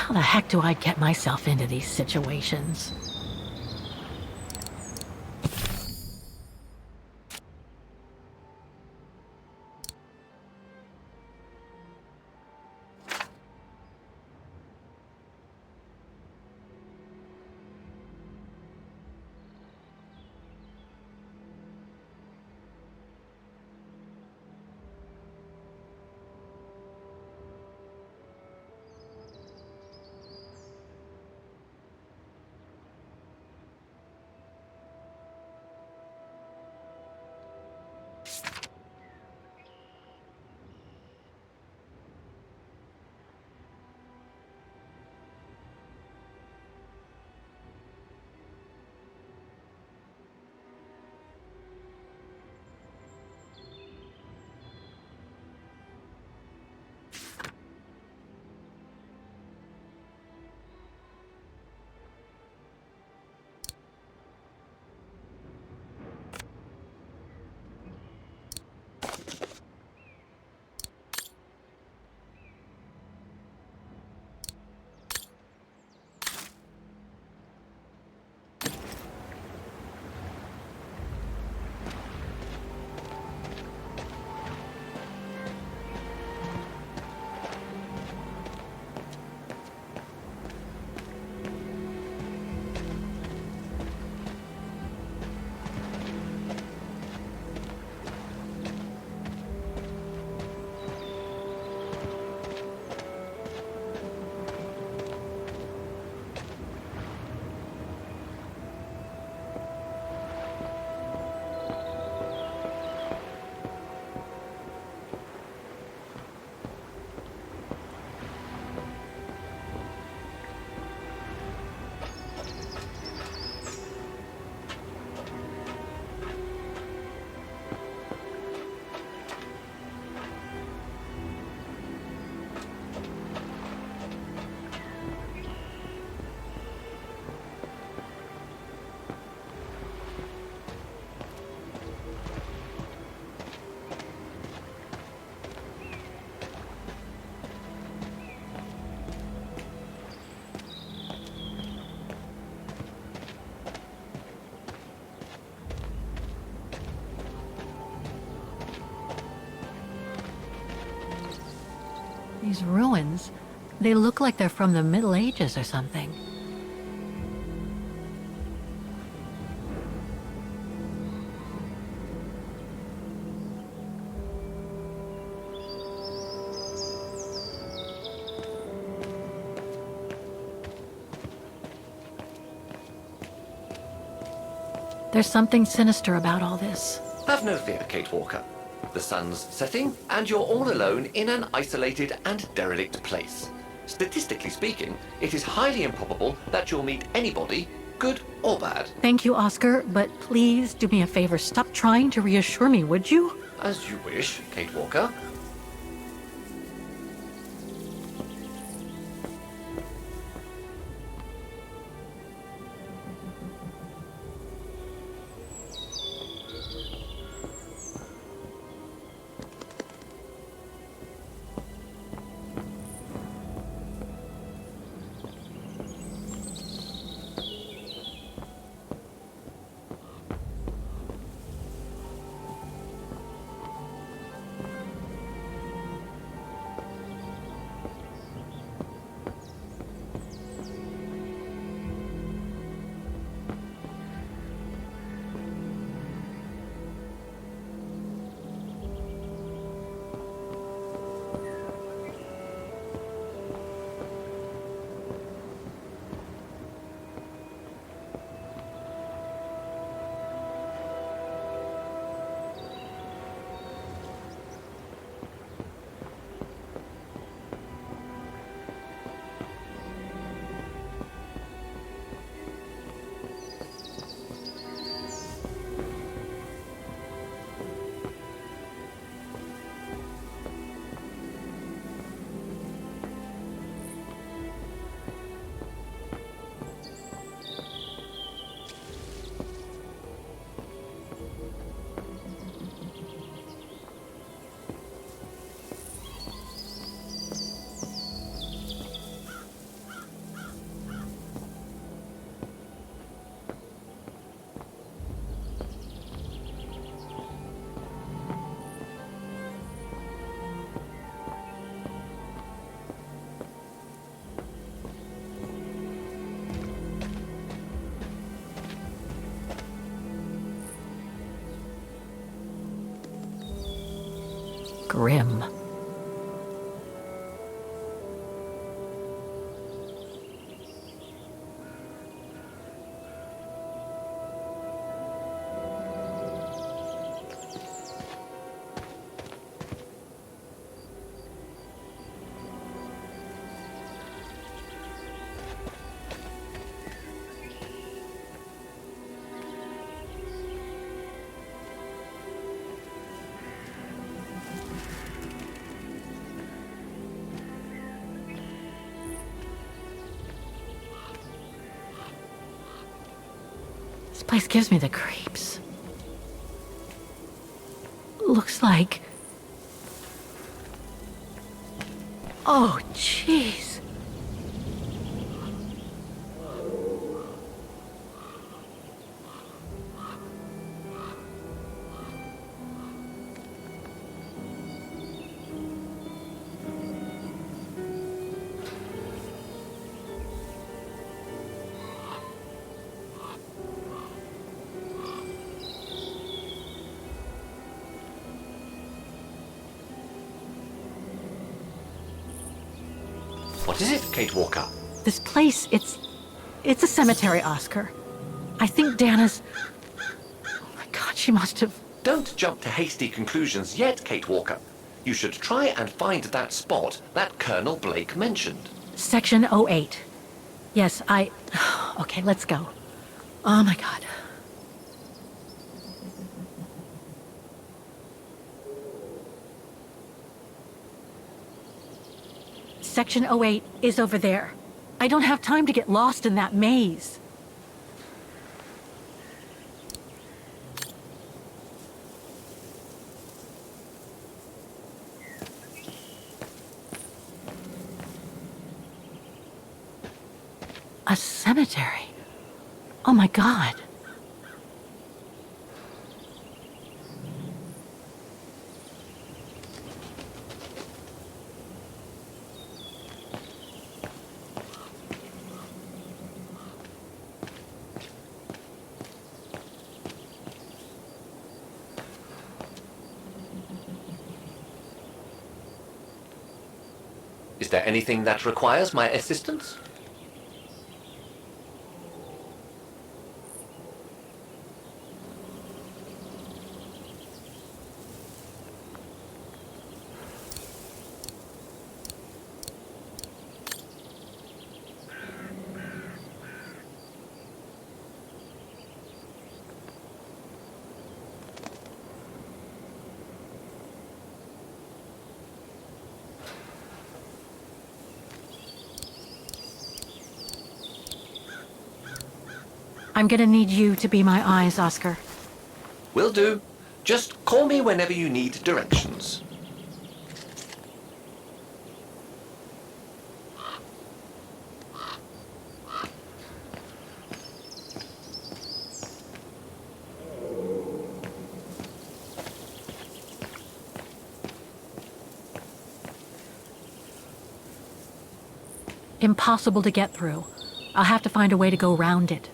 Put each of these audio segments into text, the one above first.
How the heck do I get myself into these situations? These ruins, they look like they're from the Middle Ages or something. There's something sinister about all this. Have no fear, Kate Walker. The sun's setting, and you're all alone in an isolated and derelict place. Statistically speaking, it is highly improbable that you'll meet anybody, good or bad. Thank you, Oscar, but please do me a favor. Stop trying to reassure me, would you? As you wish, Kate Walker. Grim. This place gives me the creeps. Looks like... Oh, jeez. What is it, Kate Walker? This place, it's a cemetery, Oscar. I think Dana's... Oh my God, she must have... Don't jump to hasty conclusions yet, Kate Walker. You should try and find that spot that Colonel Blake mentioned. Section 08. Yes, Okay, let's go. Oh my God. Section 08 is over there. I don't have time to get lost in that maze. A cemetery? Oh my God. Is there anything that requires my assistance? I'm gonna need you to be my eyes, Oscar. Will do. Just call me whenever you need directions. Impossible to get through. I'll have to find a way to go around it.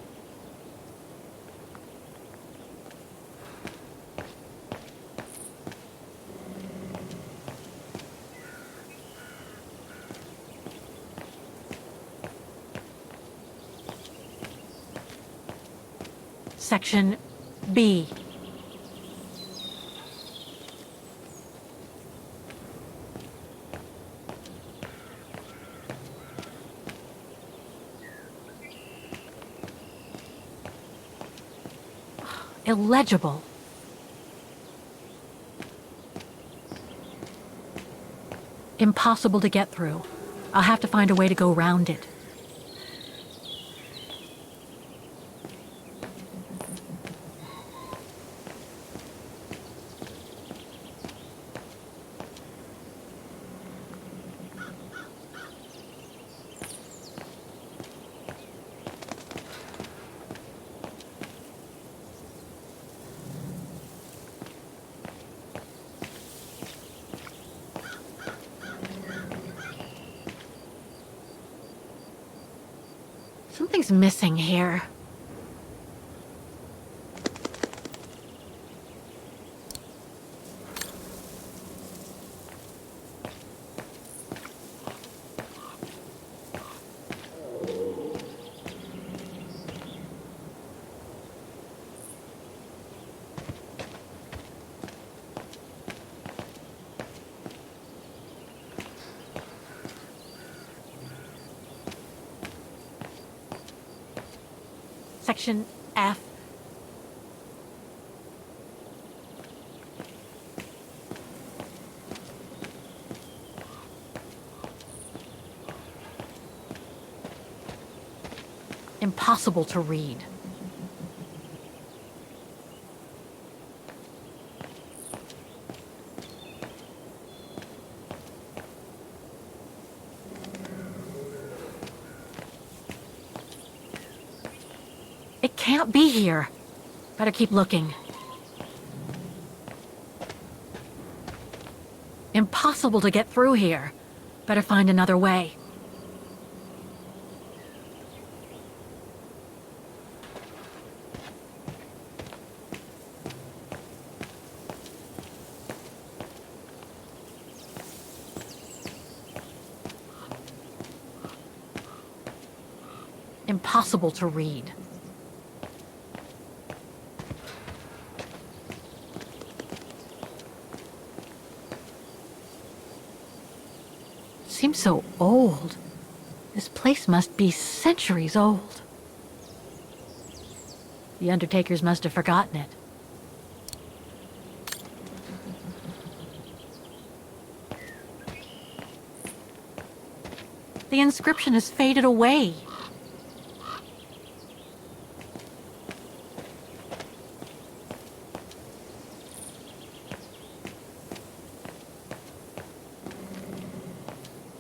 Section B. Illegible. Impossible to get through. I'll have to find a way to go around it. Something's missing here. Section F. Impossible to read. It can't be here. Better keep looking. Impossible to get through here. Better find another way. Impossible to read. Seems so old. This place must be centuries old. The undertakers must have forgotten it. The inscription has faded away.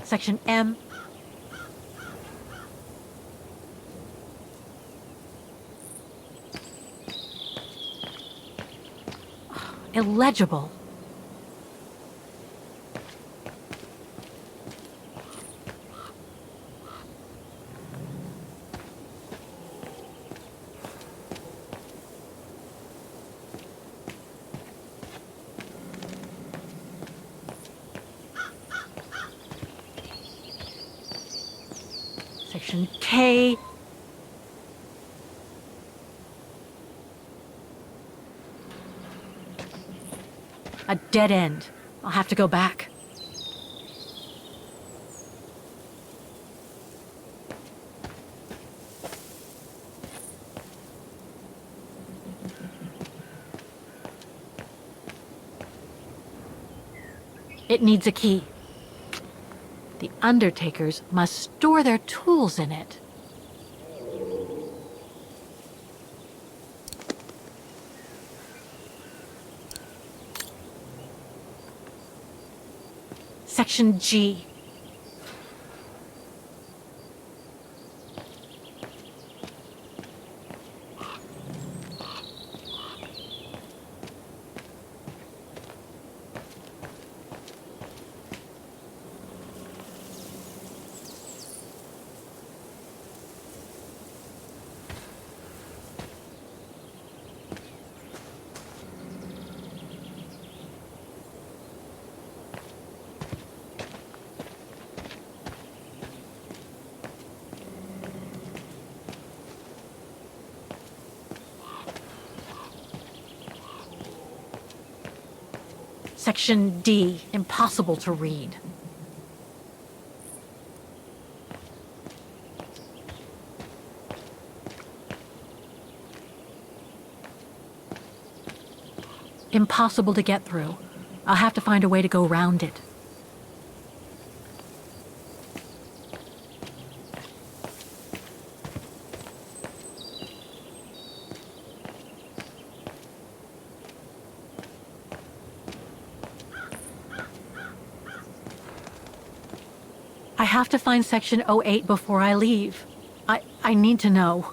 Section M. Illegible. Section K. A dead end. I'll have to go back. It needs a key. The undertakers must store their tools in it. Section G. Section D, impossible to read. Impossible to get through. I'll have to find a way to go around it. I have to find Section 08 before I leave. I need to know.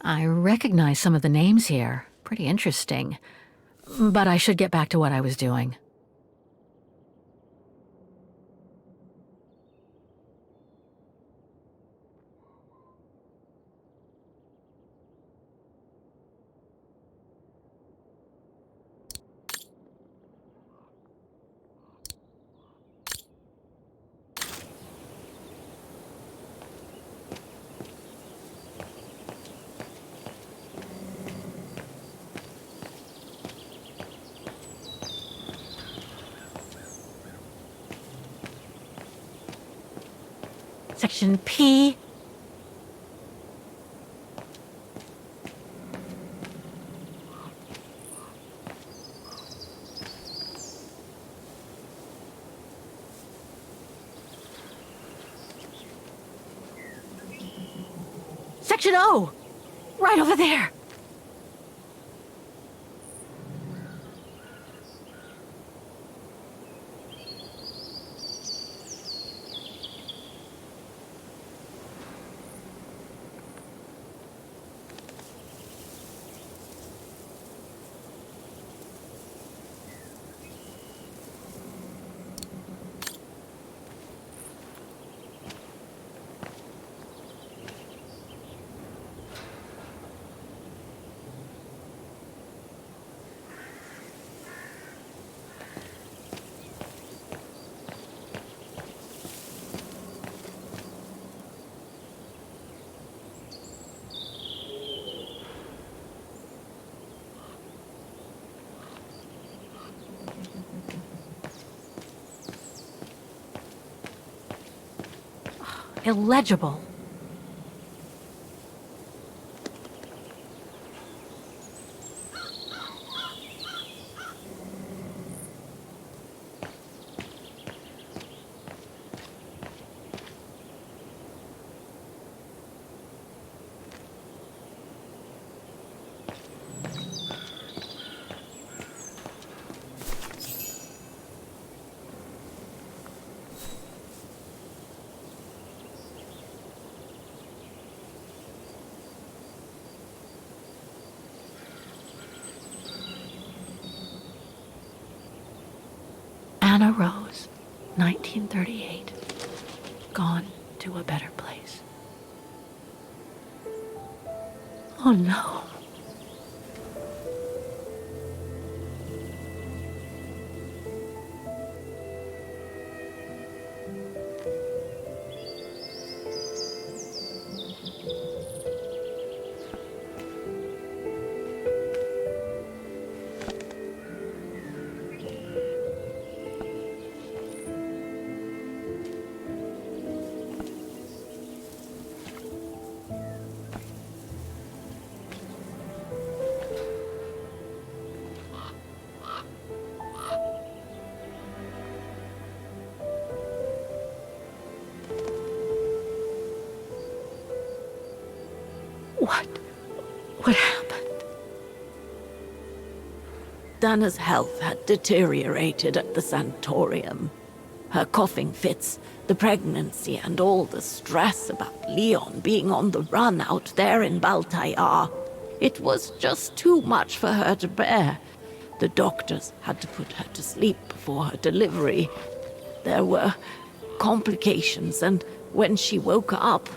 I recognize some of the names here. Pretty interesting. But I should get back to what I was doing. Section P. Section O. Right over there. Illegible. Anna Rose, 1938. Gone to a better place. Oh no. What happened? Dana's health had deteriorated at the sanatorium. Her coughing fits, the pregnancy, and all the stress about Leon being on the run out there in Baltayar. It was just too much for her to bear. The doctors had to put her to sleep before her delivery. There were complications, and when she woke up,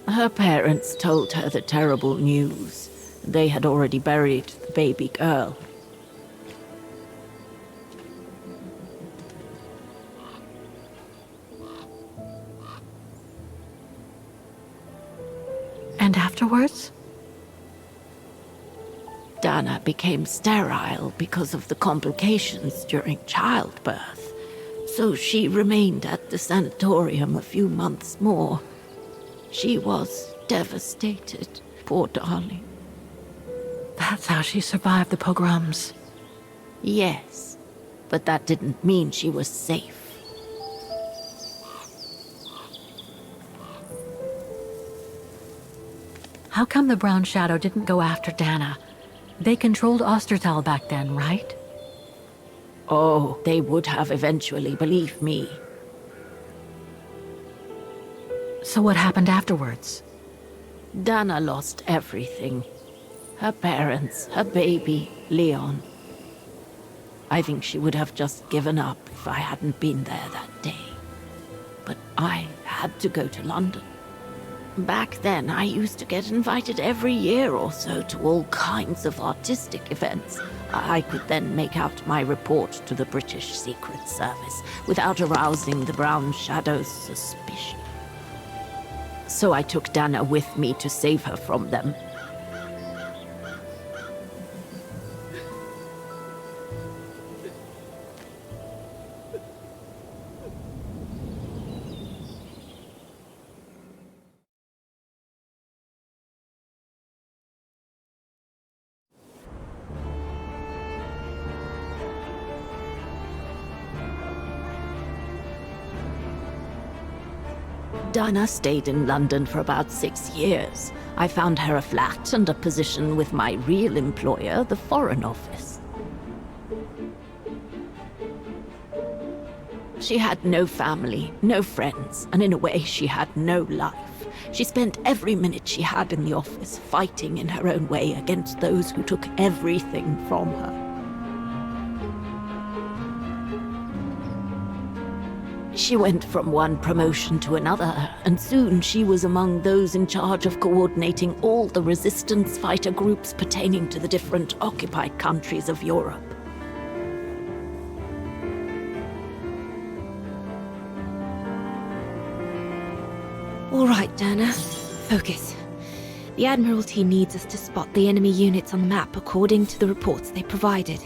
her parents told her the terrible news. They had already buried the baby girl. And afterwards? Dana became sterile because of the complications during childbirth, so she remained at the sanatorium a few months more. She was devastated, poor darling. That's how she survived the pogroms. Yes, but that didn't mean she was safe. How come the Brown Shadow didn't go after Dana? They controlled Ostertal back then, right? Oh, they would have eventually, believe me. So what happened afterwards? Dana lost everything. Her parents, her baby, Leon. I think she would have just given up if I hadn't been there that day. But I had to go to London. Back then, I used to get invited every year or so to all kinds of artistic events. I could then make out my report to the British Secret Service without arousing the Brown Shadow's suspicion. So I took Dana with me to save her from them. Dana stayed in London for about 6 years. I found her a flat and a position with my real employer, the Foreign Office. She had no family, no friends, and in a way she had no life. She spent every minute she had in the office fighting in her own way against those who took everything from her. She went from one promotion to another, and soon she was among those in charge of coordinating all the resistance fighter groups pertaining to the different occupied countries of Europe. All right, Dana. Focus. The Admiralty needs us to spot the enemy units on the map according to the reports they provided.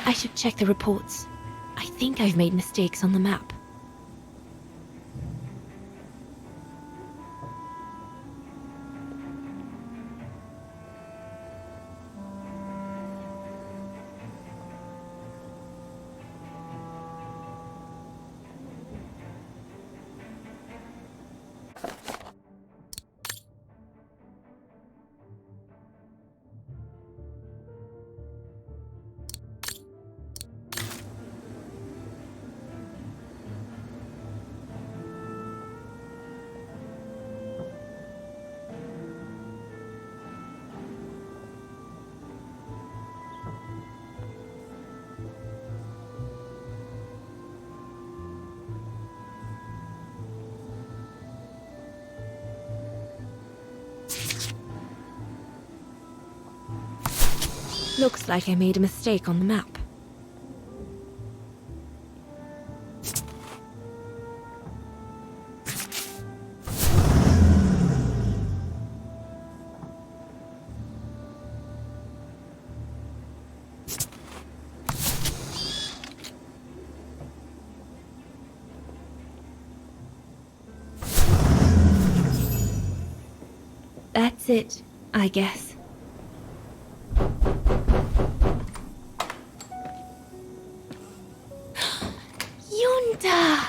I should check the reports. I think I've made mistakes on the map. Looks like I made a mistake on the map. That's it, I guess. Giunta!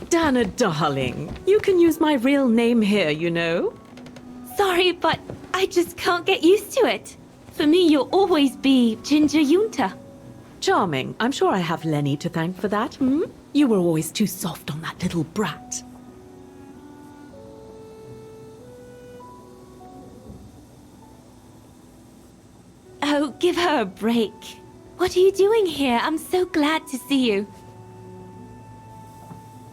Dana, darling, you can use my real name here, you know. Sorry, but I just can't get used to it. For me, you'll always be Ginger Giunta. Charming. I'm sure I have Leni to thank for that, hmm? You were always too soft on that little brat. Oh, give her a break. What are you doing here? I'm so glad to see you.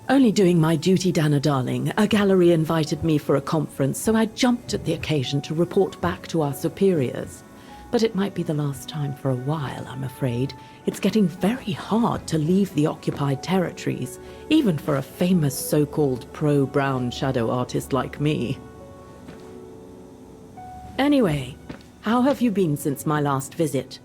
Only doing my duty, Dana, darling. A gallery invited me for a conference, so I jumped at the occasion to report back to our superiors. But it might be the last time for a while, I'm afraid. It's getting very hard to leave the occupied territories, even for a famous so-called pro-brown shadow artist like me. Anyway, how have you been since my last visit?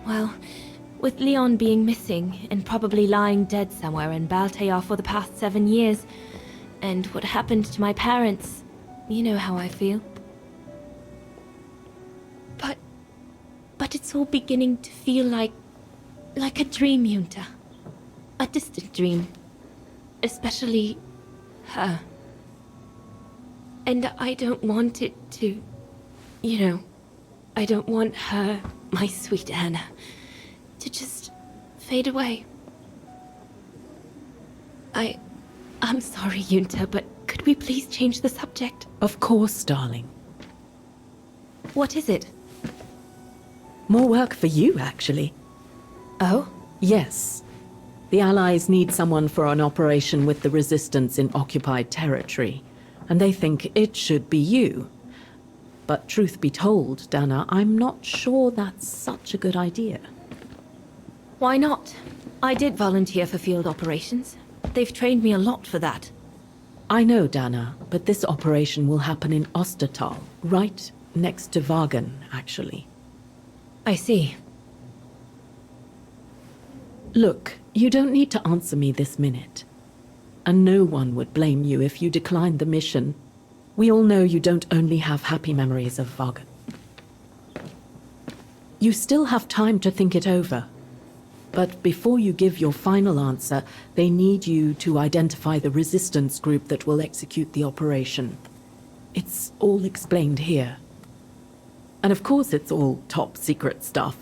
Well, with Leon being missing and probably lying dead somewhere in Baltayar for the past 7 years, and what happened to my parents, you know how I feel. But it's all beginning to feel like a dream, Giunta. A distant dream. Especially her. And I don't want it to, I don't want her, my sweet Anna, to just fade away. I'm sorry, Giunta, but could we please change the subject? Of course, darling. What is it? More work for you, actually. Oh? Yes. The Allies need someone for an operation with the Resistance in occupied territory, and they think it should be you. But truth be told, Dana, I'm not sure that's such a good idea. Why not? I did volunteer for field operations. They've trained me a lot for that. I know, Dana, but this operation will happen in Ostertal, right next to Wagen, actually. I see. Look, you don't need to answer me this minute. And no one would blame you if you declined the mission. We all know you don't only have happy memories of Wagen. You still have time to think it over. But before you give your final answer, they need you to identify the resistance group that will execute the operation. It's all explained here. And of course it's all top secret stuff.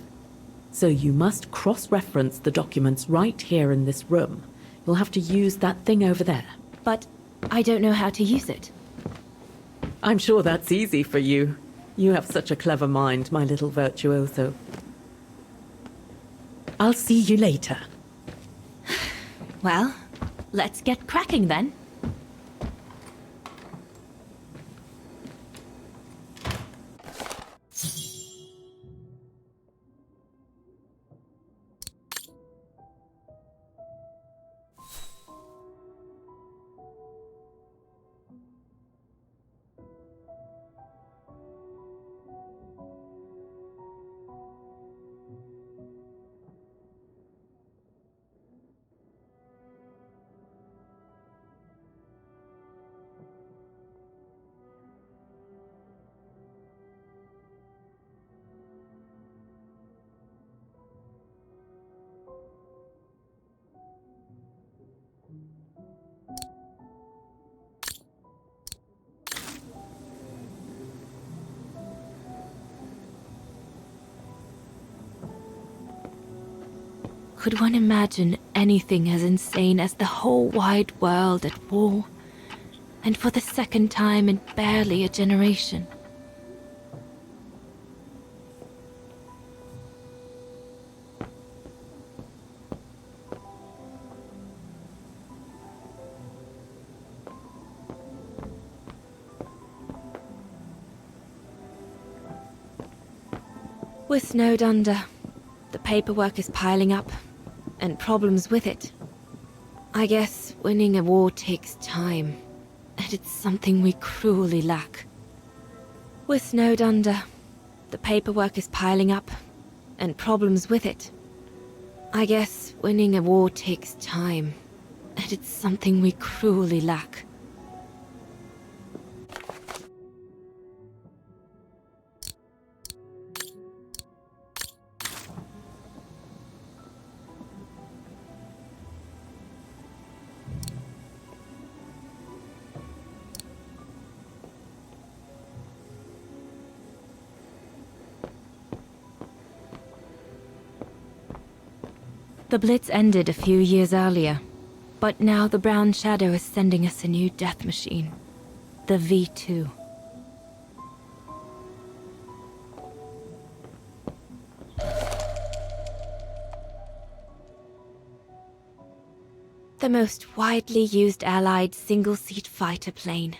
So you must cross-reference the documents right here in this room. You'll have to use that thing over there. But I don't know how to use it. I'm sure that's easy for you. You have such a clever mind, my little virtuoso. I'll see you later. Well, let's get cracking then. Could one imagine anything as insane as the whole wide world at war? And for the second time in barely a generation. We're snowed under. The paperwork is piling up, and problems with it. I guess winning a war takes time, and it's something we cruelly lack. We're snowed under. The paperwork is piling up, and problems with it. I guess winning a war takes time, and it's something we cruelly lack. The Blitz ended a few years earlier, but now the Brown Shadow is sending us a new death machine. The V2. The most widely used Allied single-seat fighter plane.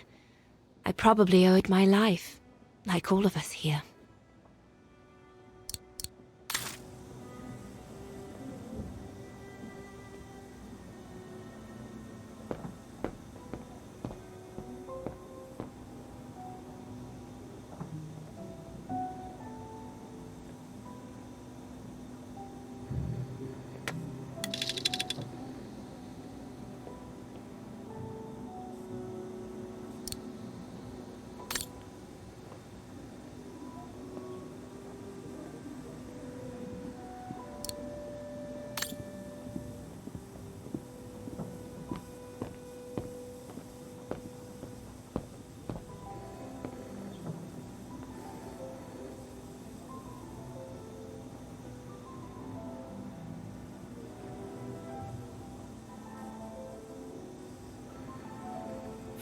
I probably owe it my life, like all of us here.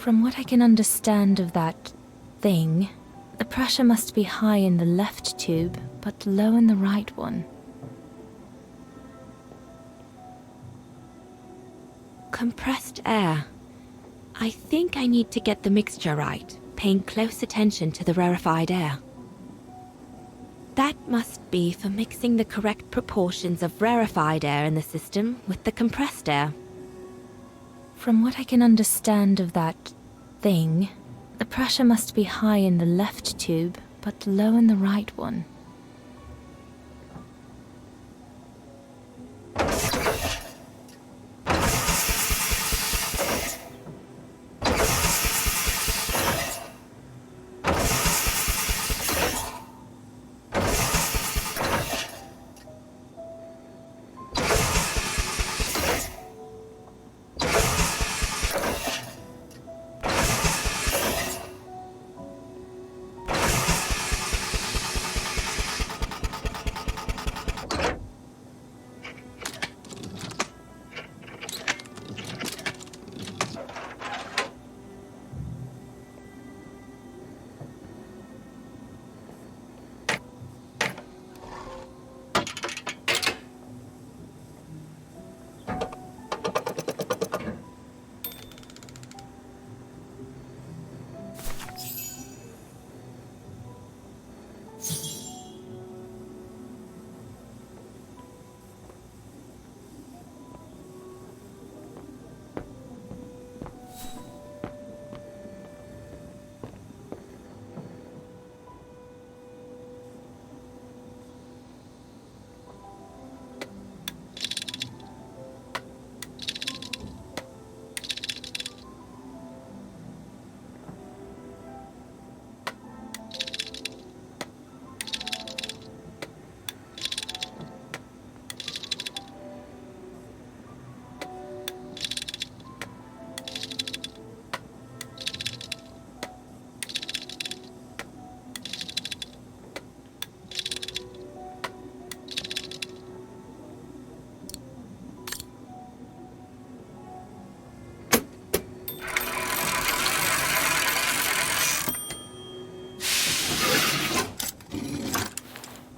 From what I can understand of that thing, the pressure must be high in the left tube, but low in the right one. Compressed air. I think I need to get the mixture right, paying close attention to the rarefied air. That must be for mixing the correct proportions of rarefied air in the system with the compressed air. From what I can understand of that thing, the pressure must be high in the left tube, but low in the right one.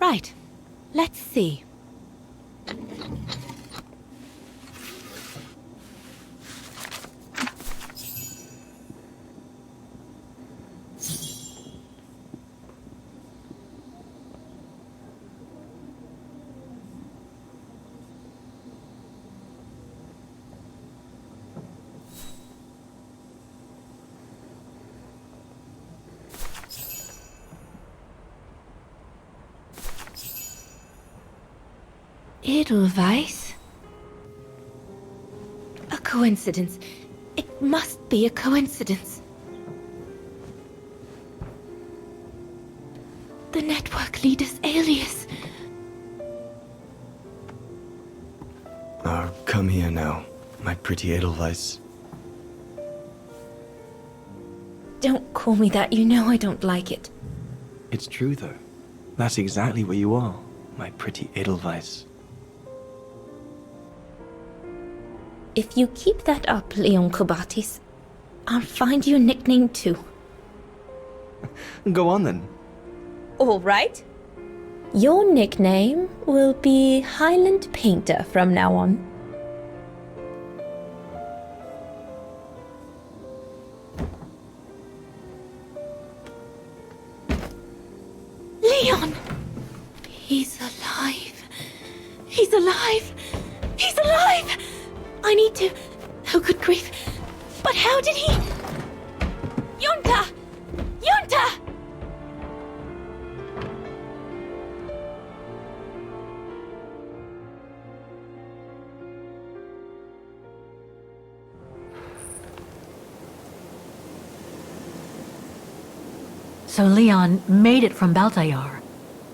Right. Let's see. Edelweiss? A coincidence. It must be a coincidence. The network leader's alias. Oh, come here now, my pretty Edelweiss. Don't call me that, you know I don't like it. It's true, though. That's exactly what you are, my pretty Edelweiss. If you keep that up, Leon Kobatis, I'll find you a nickname too. Go on then. All right. Your nickname will be Highland Painter from now on. Leon! He's alive. He's alive. He's alive! I need to... Oh, good grief. But how did he... Junta! Junta! So Leon made it from Baltayar.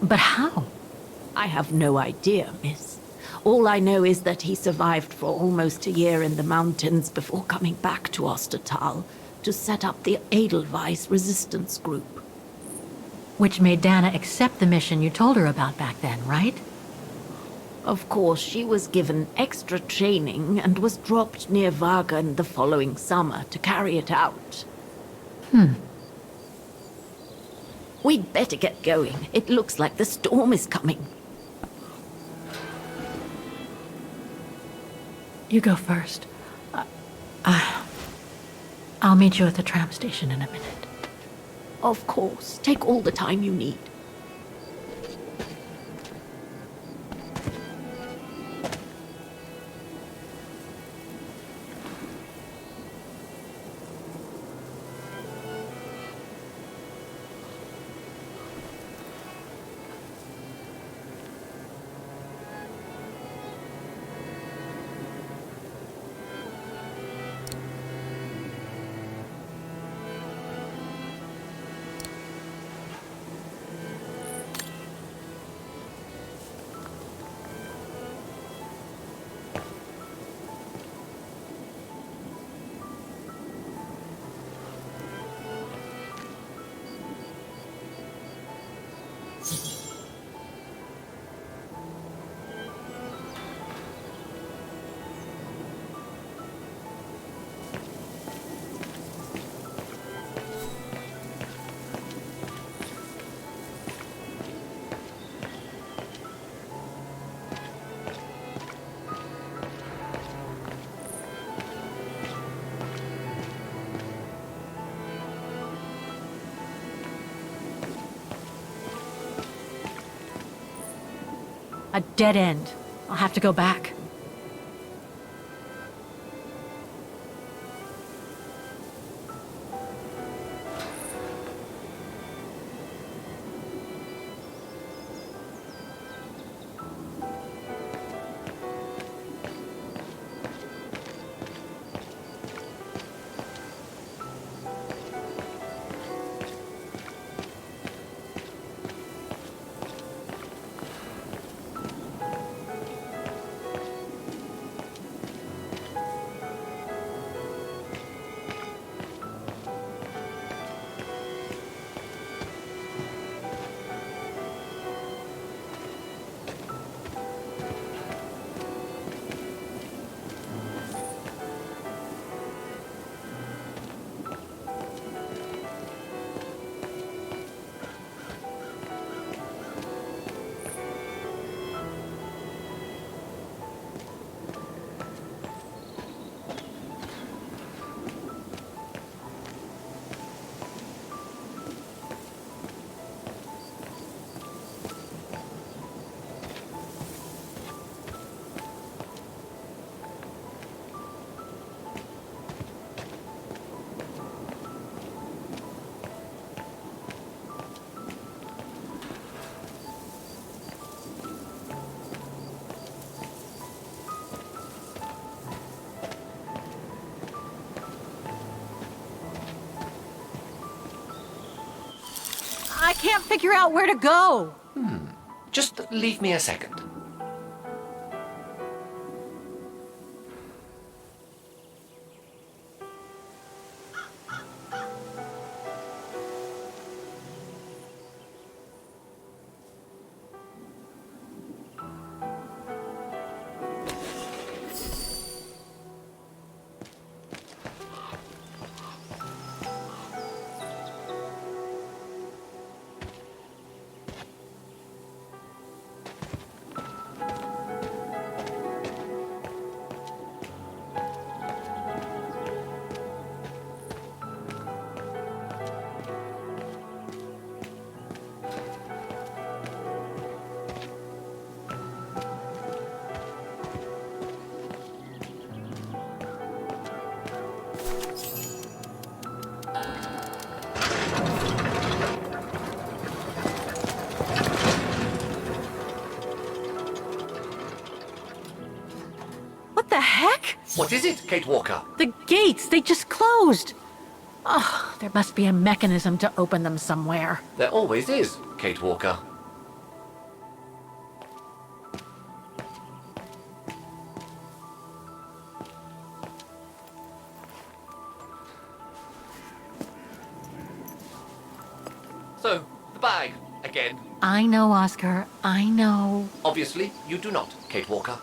But how? I have no idea, miss. All I know is that he survived for almost a year in the mountains before coming back to Ostertal to set up the Edelweiss resistance group. Which made Dana accept the mission you told her about back then, right? Of course, she was given extra training and was dropped near Wagen the following summer to carry it out. We'd better get going. It looks like the storm is coming. You go first. I'll meet you at the tram station in a minute. Of course. Take all the time you need. A dead end. I'll have to go back. I can't figure out where to go. Just leave me a second. What the heck? What is it, Kate Walker? The gates, they just closed. Oh, there must be a mechanism to open them somewhere. There always is, Kate Walker. So, the bag, again. I know, Oscar. I know. Obviously, you do not, Kate Walker.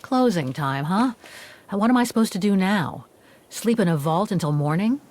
Closing time, huh? And what am I supposed to do now? Sleep in a vault until morning?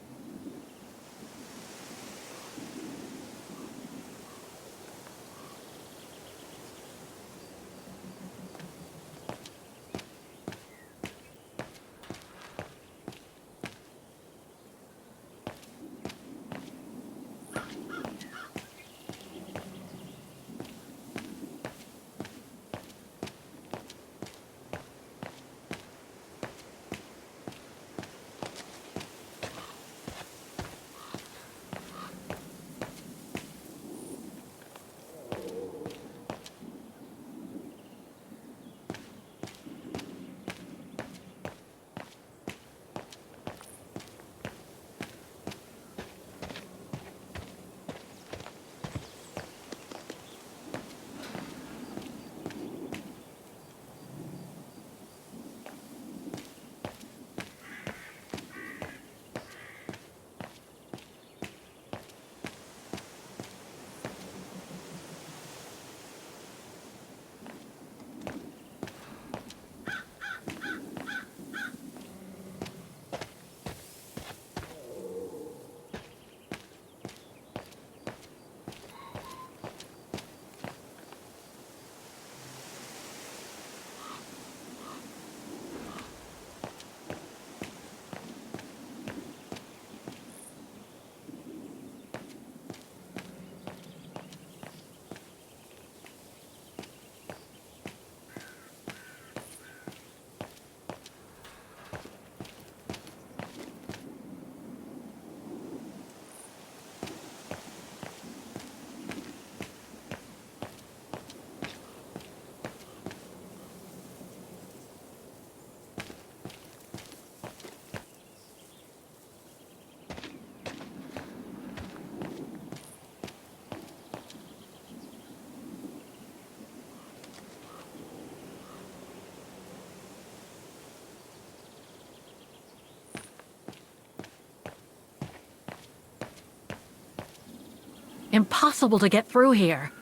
Impossible to get through here.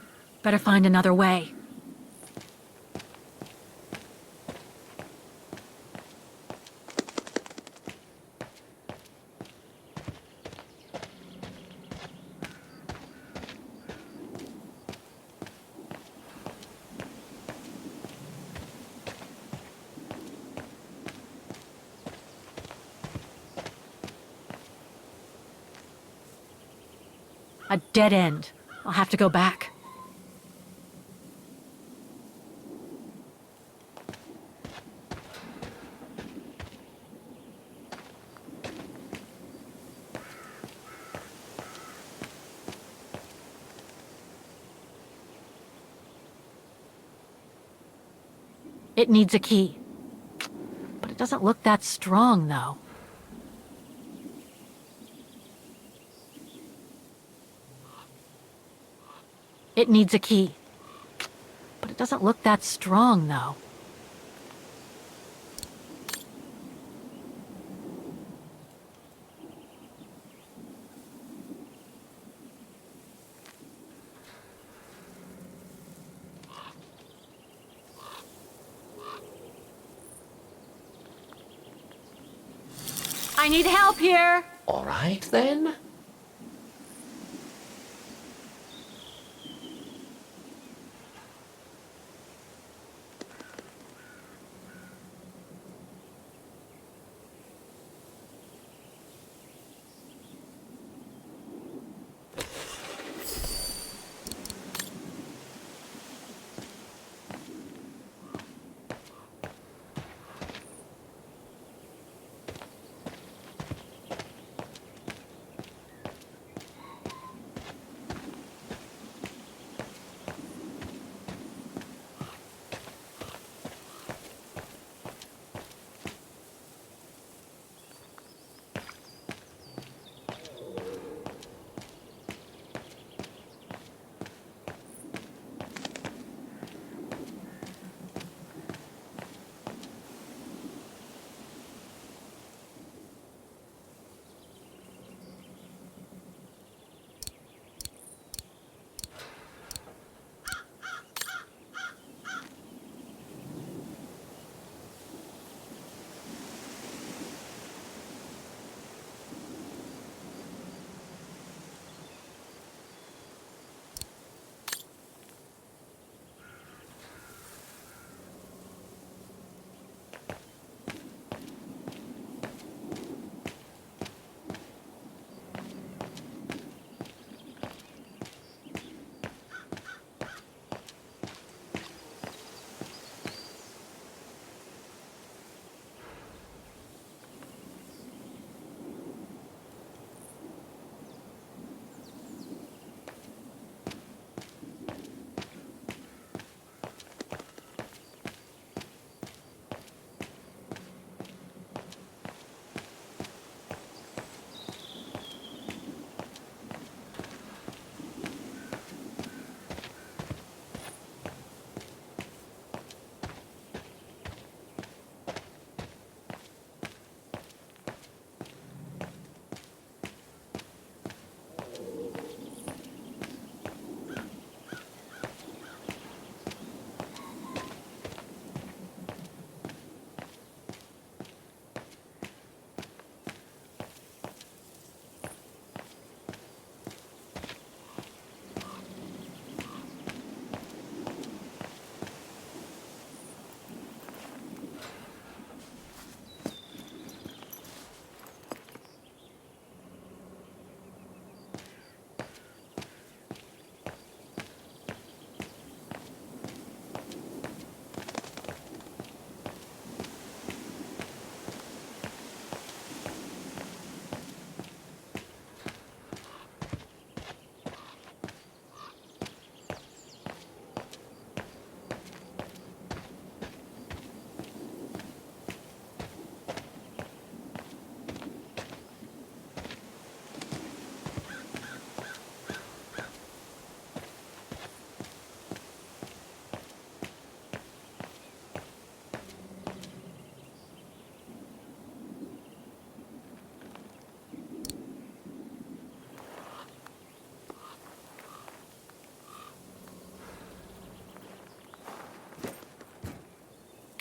Better find another way. A dead end. I'll have to go back. It needs a key. But it doesn't look that strong, though. It needs a key. But it doesn't look that strong, though. I need help here! All right, then.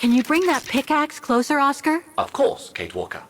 Can you bring that pickaxe closer, Oscar? Of course, Kate Walker.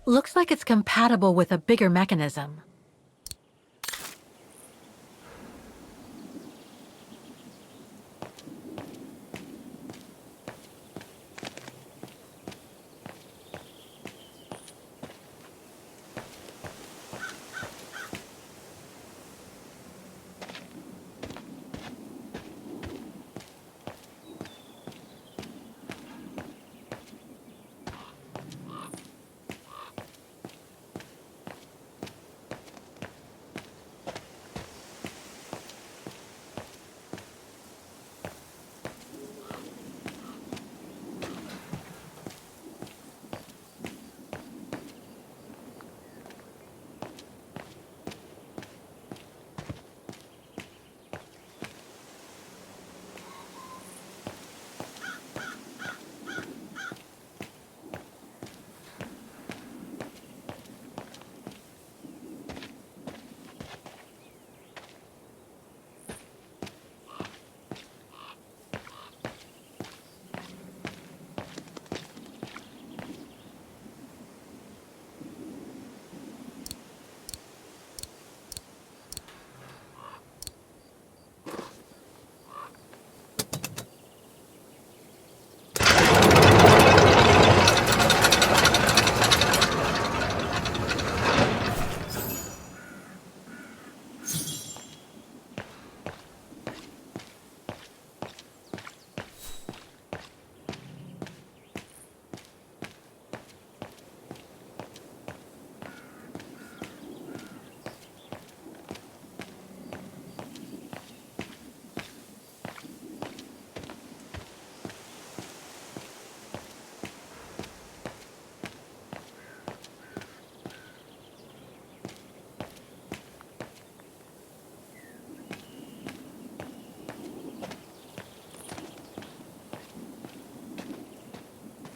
Looks like it's compatible with a bigger mechanism.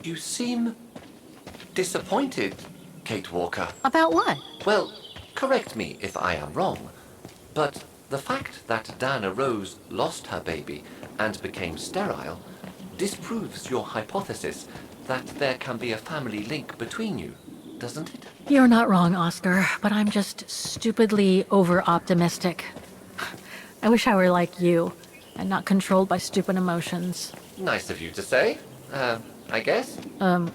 You seem disappointed, Kate Walker. About what? Well, correct me if I am wrong, but the fact that Diana Rose lost her baby and became sterile disproves your hypothesis that there can be a family link between you, doesn't it? You're not wrong, Oscar, but I'm just stupidly over-optimistic. I wish I were like you, and not controlled by stupid emotions. Nice of you to say, I guess.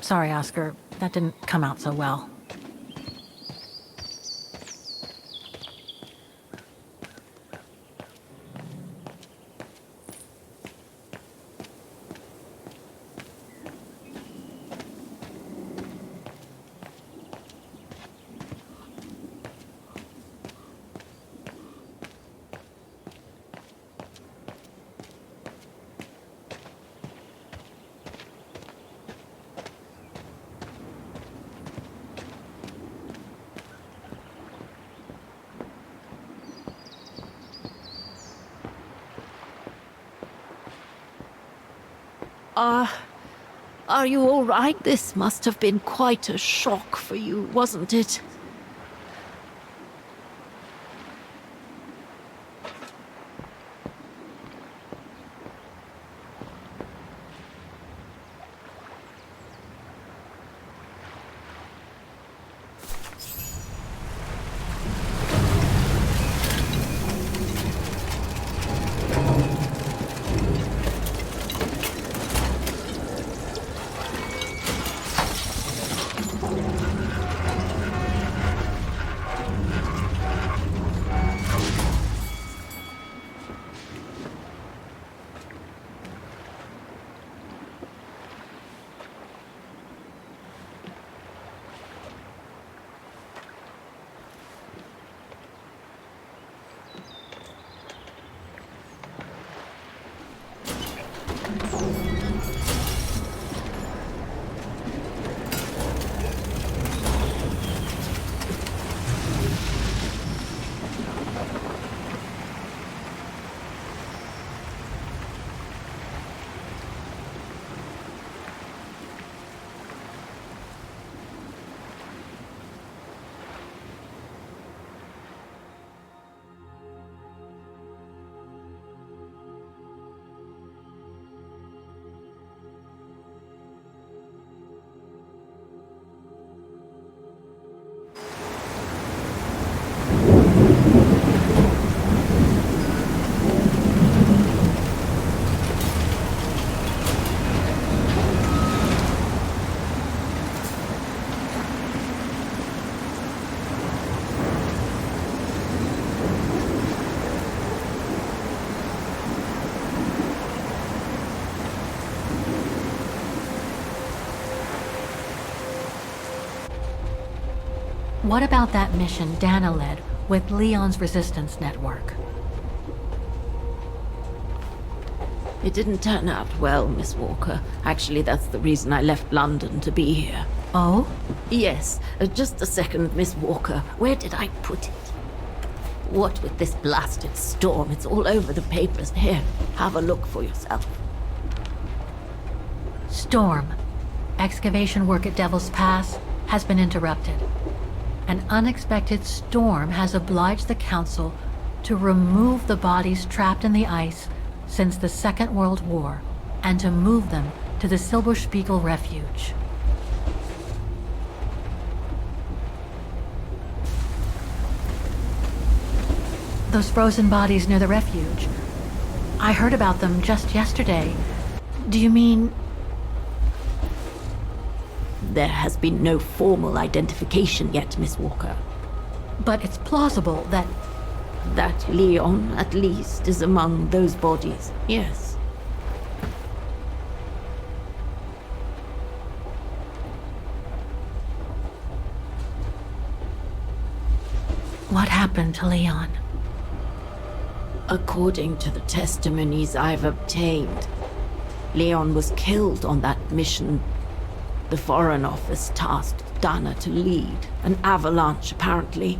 Sorry, Oscar. That didn't come out so well. Are you all right? This must have been quite a shock for you, wasn't it? What about that mission Dana led with Leon's resistance network? It didn't turn out well, Miss Walker. Actually, that's the reason I left London to be here. Oh? Yes, just a second, Miss Walker. Where did I put it? What with this blasted storm? It's all over the papers. Here, have a look for yourself. Storm. Excavation work at Devil's Pass has been interrupted. An unexpected storm has obliged the Council to remove the bodies trapped in the ice since the Second World War and to move them to the Silberspiegel refuge. Those frozen bodies near the refuge. I heard about them just yesterday. Do you mean... There has been no formal identification yet, Miss Walker. But it's plausible that... That Leon, at least, is among those bodies, yes. What happened to Leon? According to the testimonies I've obtained, Leon was killed on that mission the Foreign Office tasked Dana to lead. An avalanche, apparently.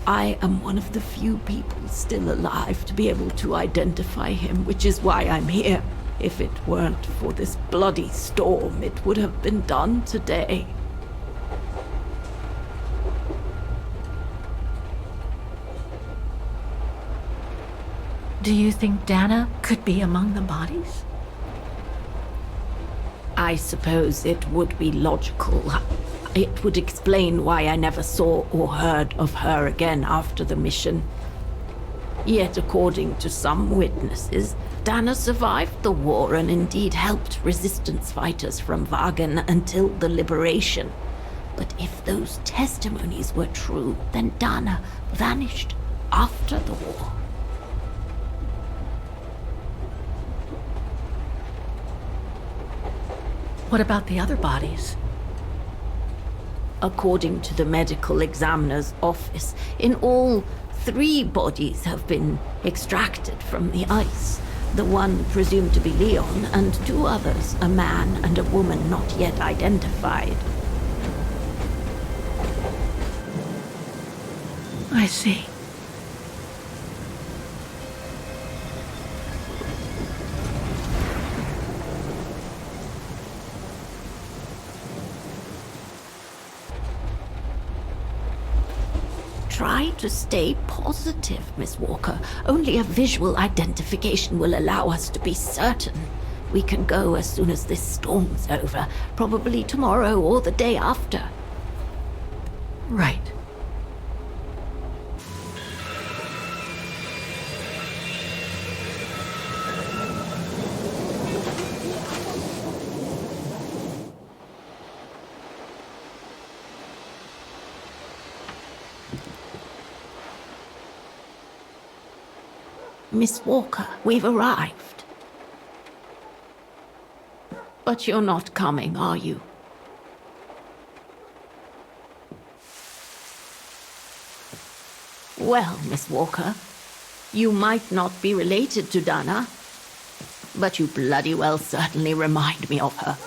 I am one of the few people still alive to be able to identify him, which is why I'm here. If it weren't for this bloody storm, it would have been done today. Do you think Dana could be among the bodies? I suppose it would be logical. It would explain why I never saw or heard of her again after the mission. Yet, according to some witnesses, Dana survived the war and indeed helped resistance fighters from Baden until the liberation. But if those testimonies were true, then Dana vanished after the war. What about the other bodies? According to the medical examiner's office, in all, 3 bodies have been extracted from the ice. The one presumed to be Leon, and 2 others, a man and a woman not yet identified. I see. Try to stay positive, Miss Walker. Only a visual identification will allow us to be certain. We can go as soon as this storm's over, probably tomorrow or the day after. Right. Miss Walker, we've arrived. But you're not coming, are you? Well, Miss Walker, you might not be related to Dana, but you bloody well certainly remind me of her.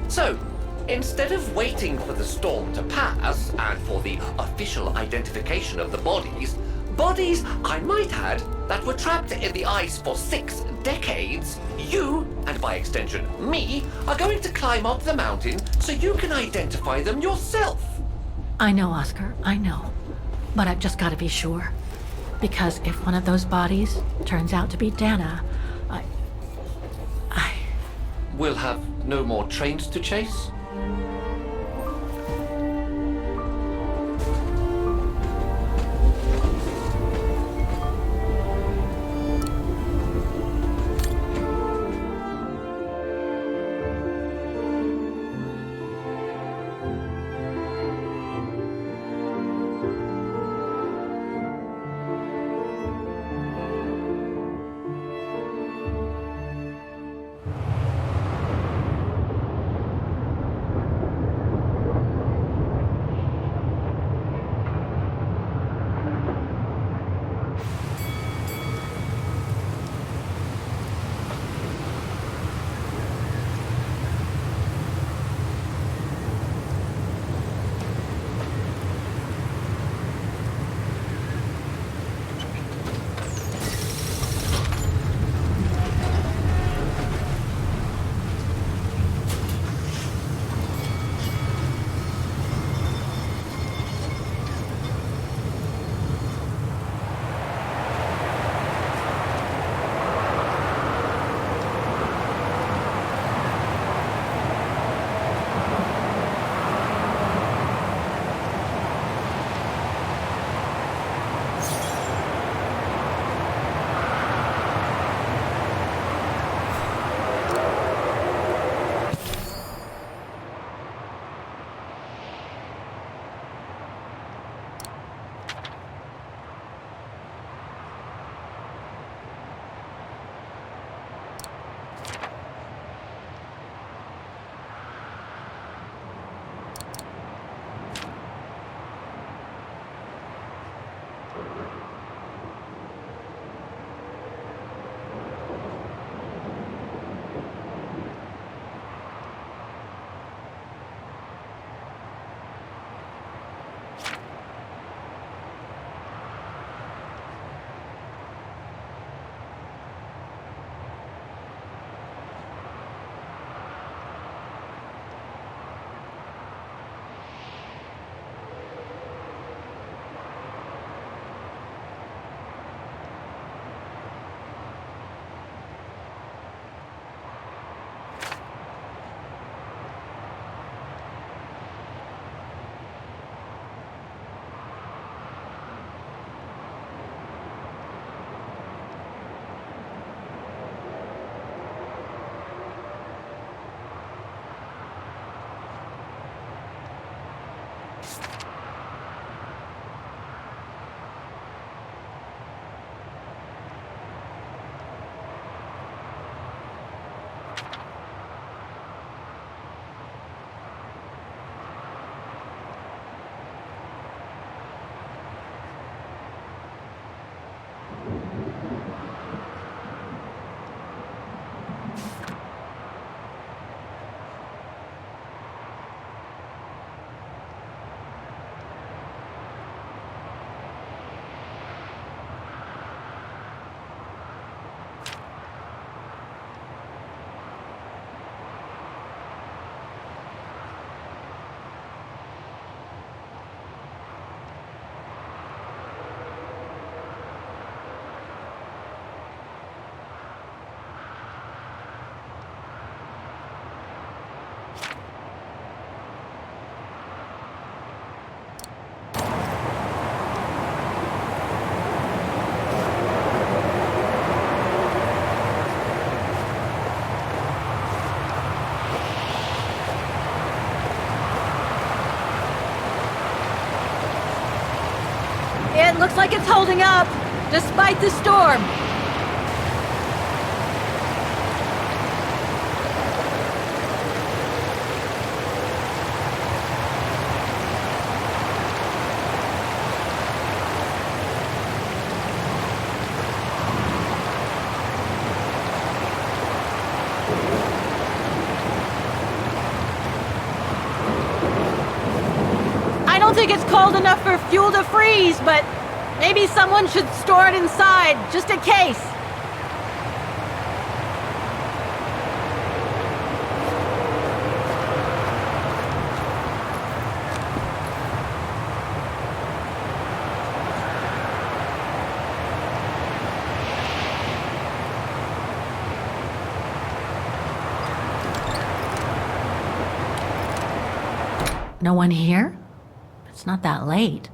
So, instead of waiting for the storm to pass and for the official identification of the bodies, I might add, that were trapped in the ice for 6 decades, you, and by extension me, are going to climb up the mountain so you can identify them yourself. I know, Oscar, I know. But I've just got to be sure. Because if one of those bodies turns out to be Dana, I... We'll have no more trains to chase? Looks like it's holding up, despite the storm. I don't think it's cold enough for fuel to freeze, but maybe someone should store it inside, just in case. No one here? It's not that late.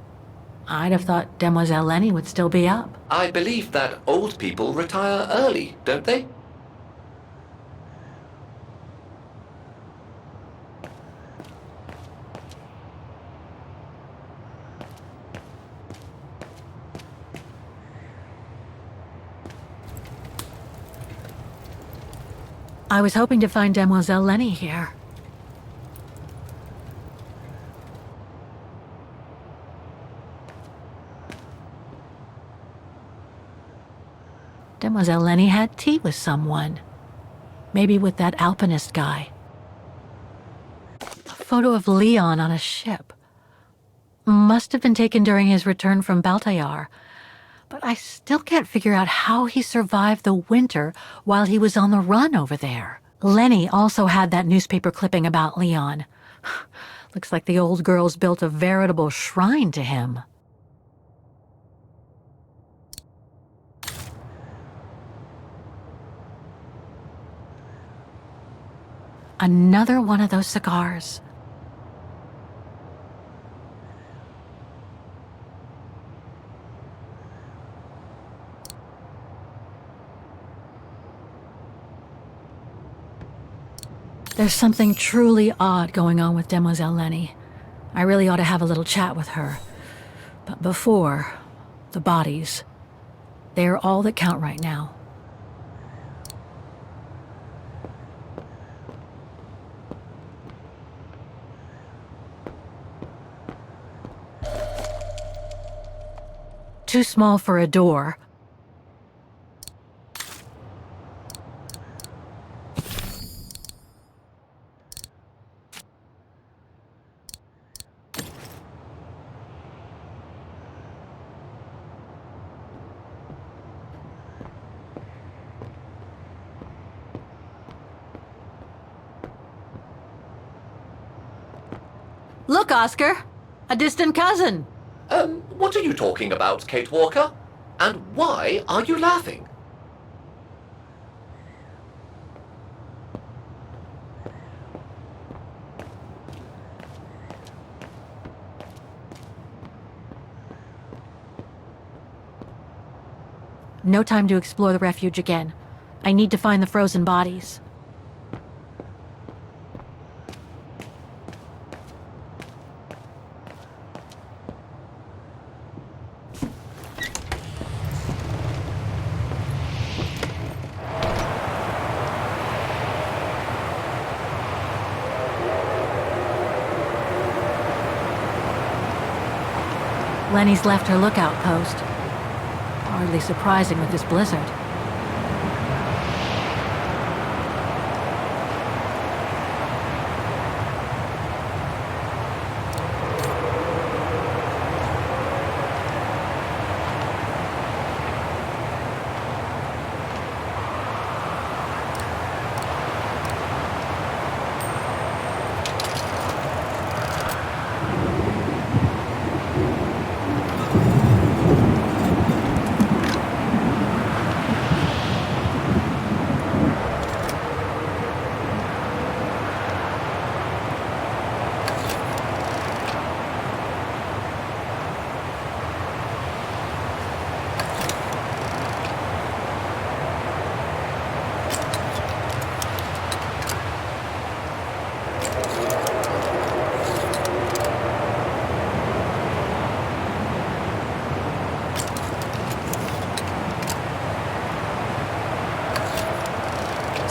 I'd have thought Demoiselle Leni would still be up. I believe that old people retire early, don't they? I was hoping to find Demoiselle Leni here. Demoiselle Leni had tea with someone. Maybe with that alpinist guy. A photo of Leon on a ship. Must have been taken during his return from Baltayar. But I still can't figure out how he survived the winter while he was on the run over there. Leni also had that newspaper clipping about Leon. Looks like the old girl's built a veritable shrine to him. Another one of those cigars. There's something truly odd going on with Demoiselle Leni. I really ought to have a little chat with her. But before, the bodies. They're all that count right now. Too small for a door. Look, Oscar! A distant cousin! What are you talking about, Kate Walker? And why are you laughing? No time to explore the refuge again. I need to find the frozen bodies. Leni's left her lookout post. Hardly surprising with this blizzard.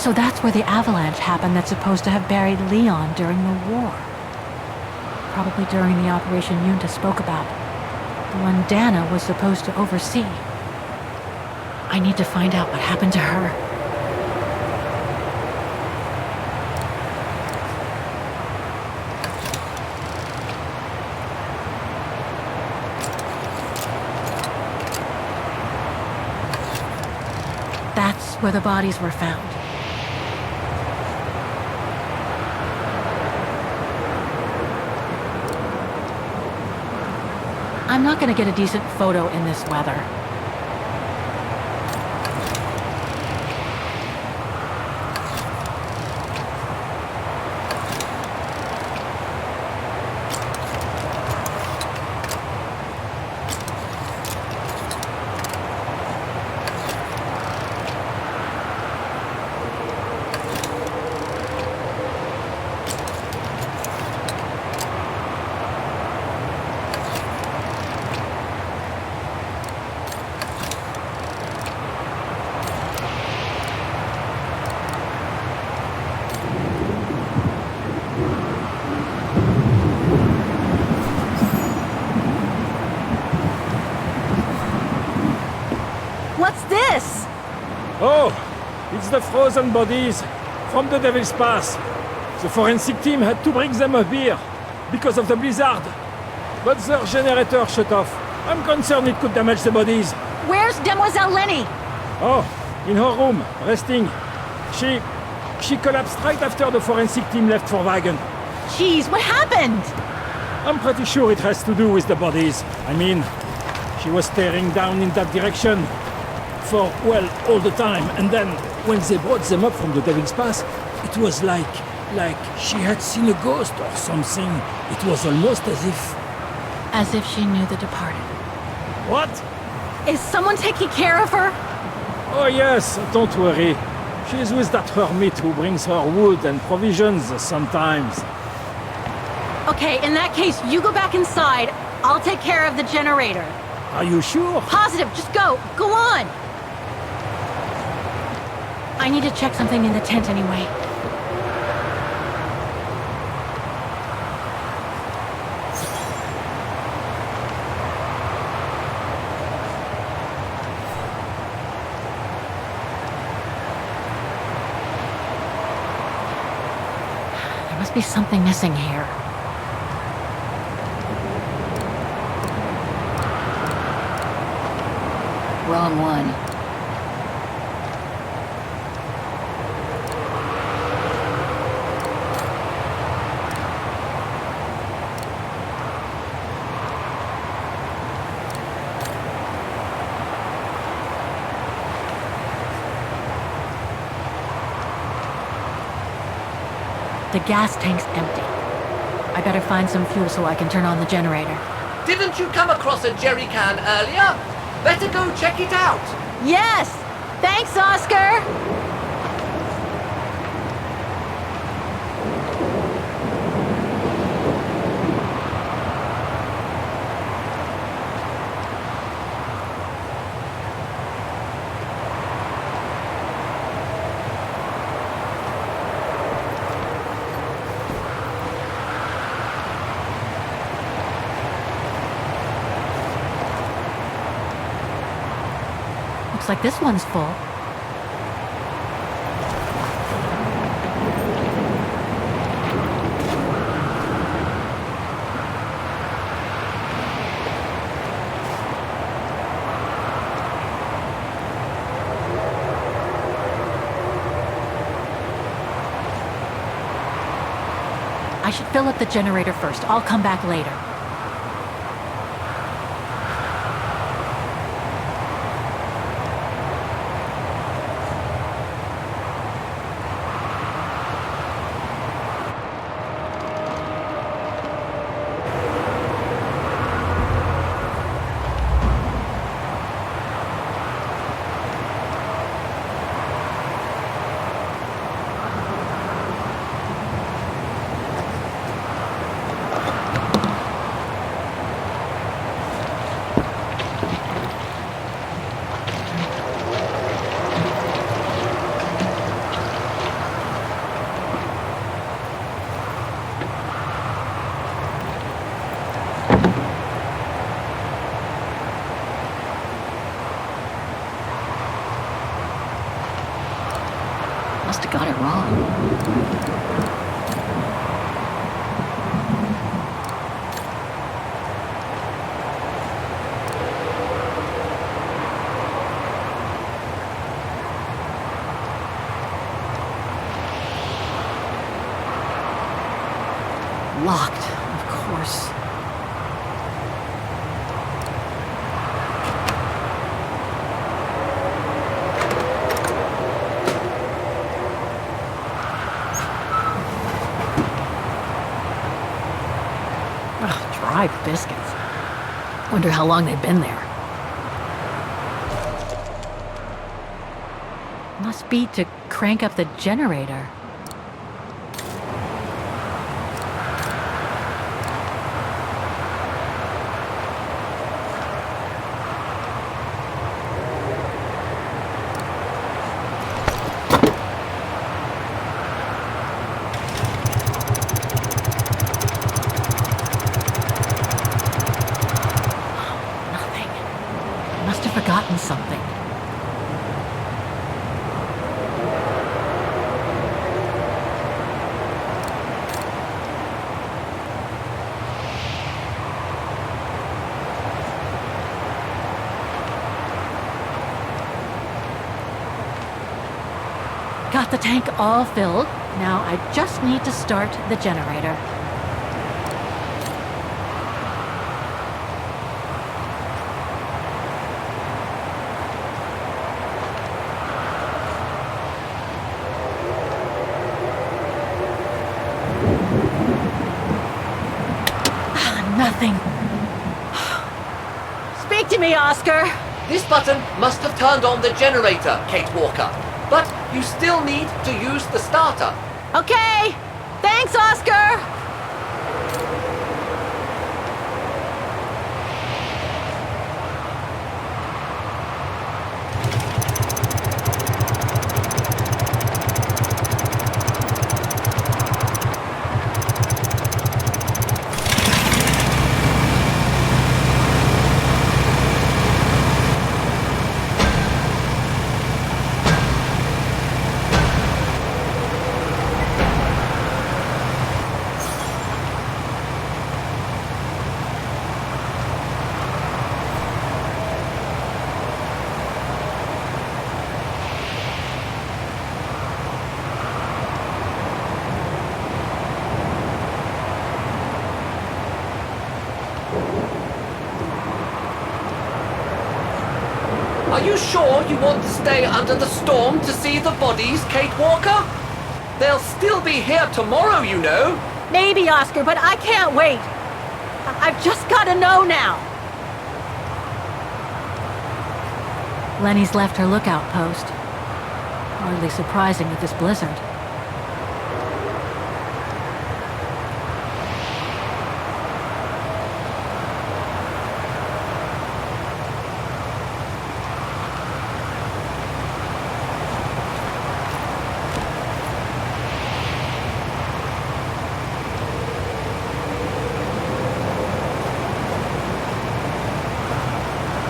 So that's where the avalanche happened that's supposed to have buried Leon during the war. Probably during the operation Giunta spoke about. The one Dana was supposed to oversee. I need to find out what happened to her. That's where the bodies were found. I'm not gonna get a decent photo in this weather. What's this? Oh, it's the frozen bodies from the Devil's Pass. The forensic team had to bring them up here because of the blizzard. But their generator shut off. I'm concerned it could damage the bodies. Where's Demoiselle Leni? Oh, in her room, resting. She collapsed right after the forensic team left for Baden. Jeez, what happened? I'm pretty sure it has to do with the bodies. I mean, she was staring down in that direction for, well, all the time. And then, when they brought them up from the Devil's Pass, it was like she had seen a ghost or something. It was almost as if... As if she knew the departed. What? Is someone taking care of her? Oh yes, don't worry. She's with that hermit who brings her wood and provisions sometimes. Okay, in that case, you go back inside. I'll take care of the generator. Are you sure? Positive, just go. Go on. I need to check something in the tent anyway. There must be something missing here. Wrong one. The gas tank's empty. I better find some fuel so I can turn on the generator. Didn't you come across a jerry can earlier? Better go check it out. Yes! Thanks, Oscar! Looks like this one's full. I should fill up the generator first. I'll come back later. Must have got it wrong. Locked, of course. Ugh, dry biscuits. Wonder how long they've been there. Must be to crank up the generator. Forgotten something. Got the tank all filled. Now I just need to start the generator. Nothing. Speak to me, Oscar. This button must have turned on the generator, Kate Walker. But you still need to use the starter. Okay. Thanks, Oscar. Are you sure you want to stay under the storm to see the bodies, Kate Walker? They'll still be here tomorrow, you know. Maybe, Oscar, but I can't wait. I've just got to know now. Leni's left her lookout post. Hardly surprising with this blizzard.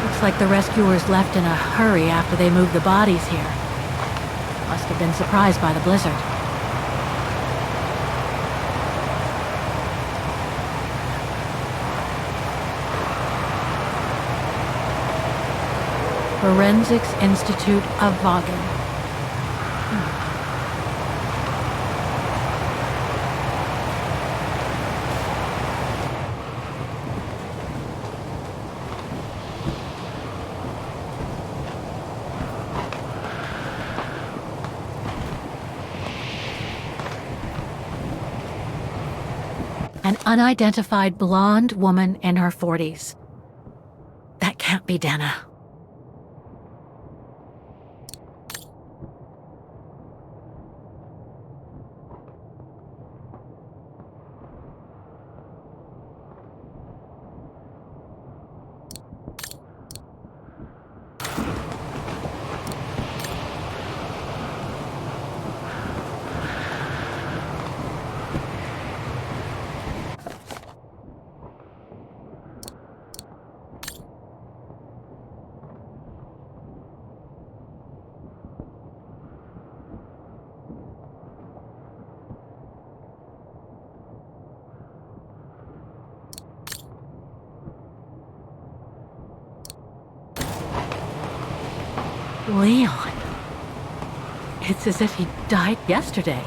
Looks like the rescuers left in a hurry after they moved the bodies here. Must have been surprised by the blizzard. Forensics Institute of Baden. An unidentified blonde woman in her 40s. That can't be Dana. Leon. It's as if he died yesterday.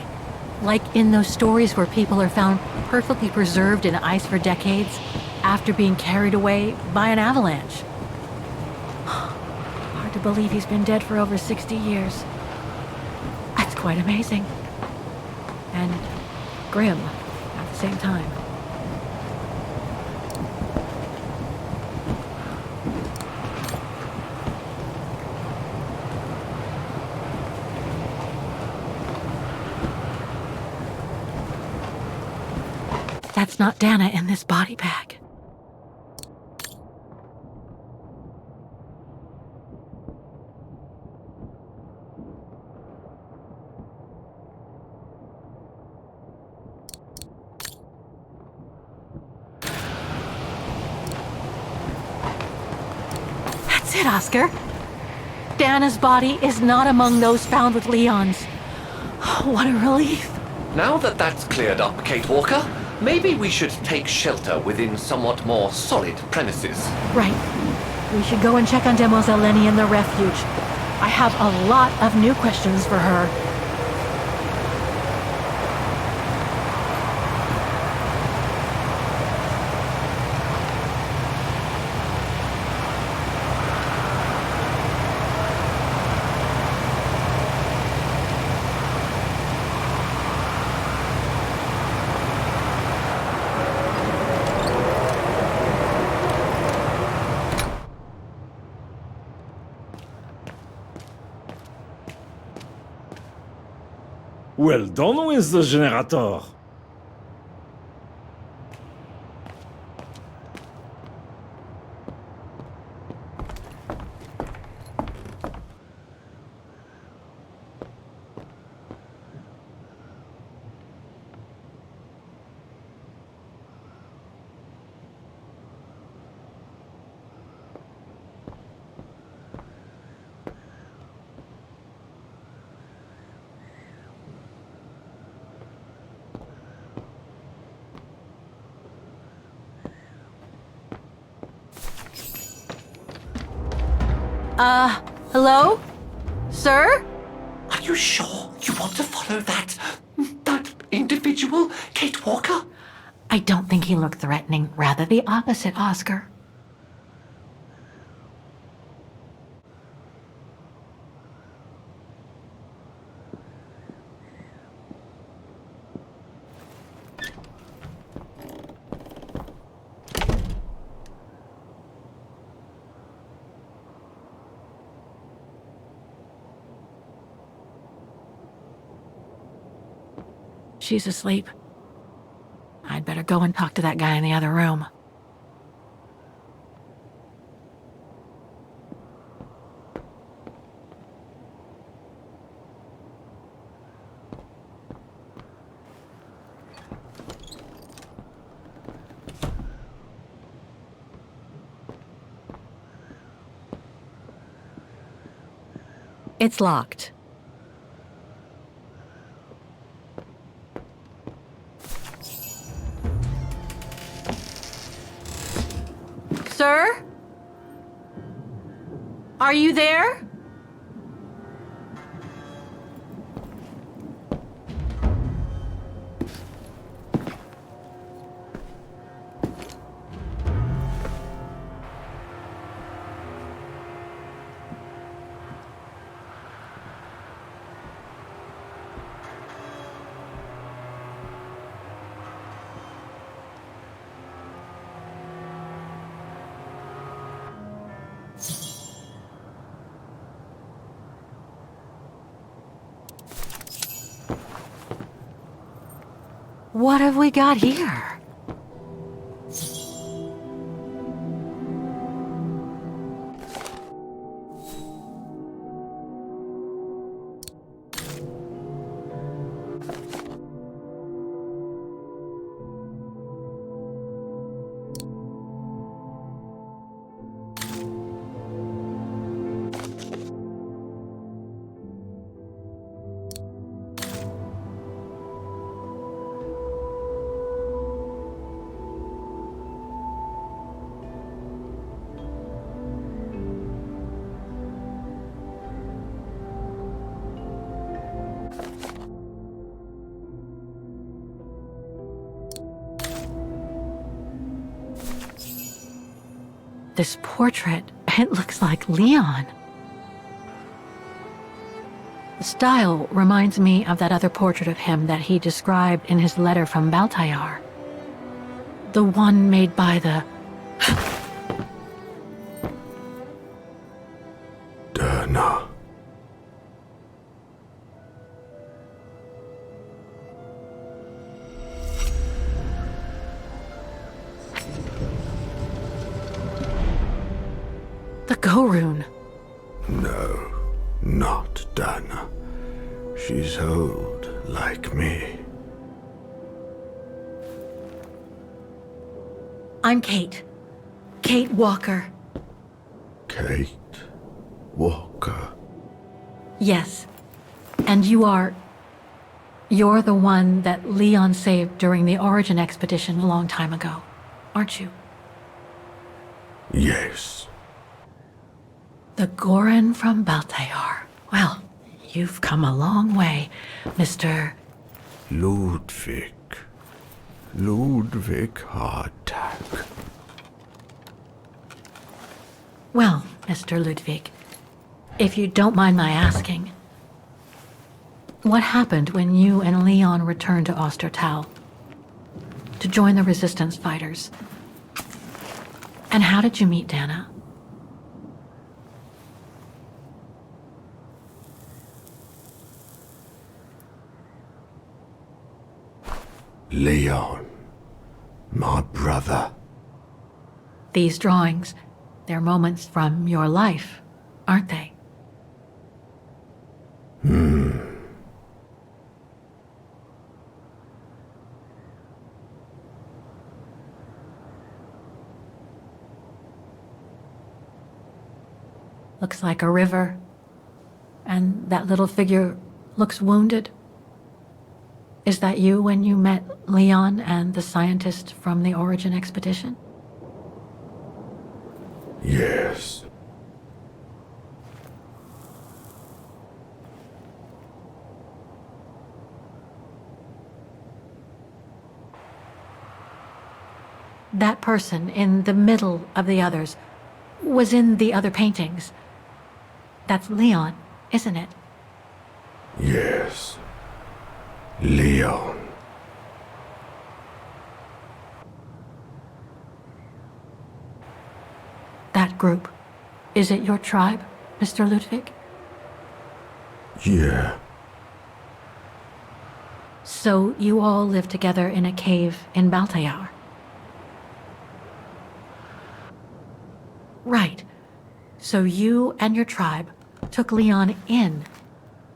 Like in those stories where people are found perfectly preserved in ice for decades after being carried away by an avalanche. Hard to believe he's been dead for over 60 years. That's quite amazing. And grim at the same time. That's not Dana in this body bag. That's it, Oscar. Dana's body is not among those found with Leon's. What a relief. Now that that's cleared up, Kate Walker, maybe we should take shelter within somewhat more solid premises. Right. We should go and check on Demoiselle Leni in the refuge. I have a lot of new questions for her. Well done with the generator. Hello? Sir? Are you sure you want to follow that individual, Kate Walker? I don't think he looked threatening. Rather the opposite, Oscar. She's asleep. I'd better go and talk to that guy in the other room. It's locked. Sir? Are you there? What have we got here? this portrait, it looks like Leon. The style reminds me of that other portrait of him that he described in his letter from Baltayar. The one made by the... Dana. The Go-Rune. No, not Dana. She's old, like me. I'm Kate. Kate Walker. Kate Walker. Yes. And you're the one that Leon saved during the Origin expedition a long time ago, aren't you? Yes. The Goran from Baltayar. Well, you've come a long way, Mr. Ludwig. Ludwig Hardtack. Well, Mr. Ludwig, if you don't mind my asking, what happened when you and Leon returned to Ostertal to join the resistance fighters? And how did you meet Dana? Leon. My brother. These drawings, they're moments from your life, aren't they? Looks like a river, and that little figure looks wounded. Is that you when you met Leon and the scientist from the Origin expedition? Yes. That person in the middle of the others was in the other paintings. That's Leon, isn't it? Yes. Leon. That group. Is it your tribe, Mr. Ludwig? Yeah. So you all live together in a cave in Baltayar? Right. So you and your tribe took Leon in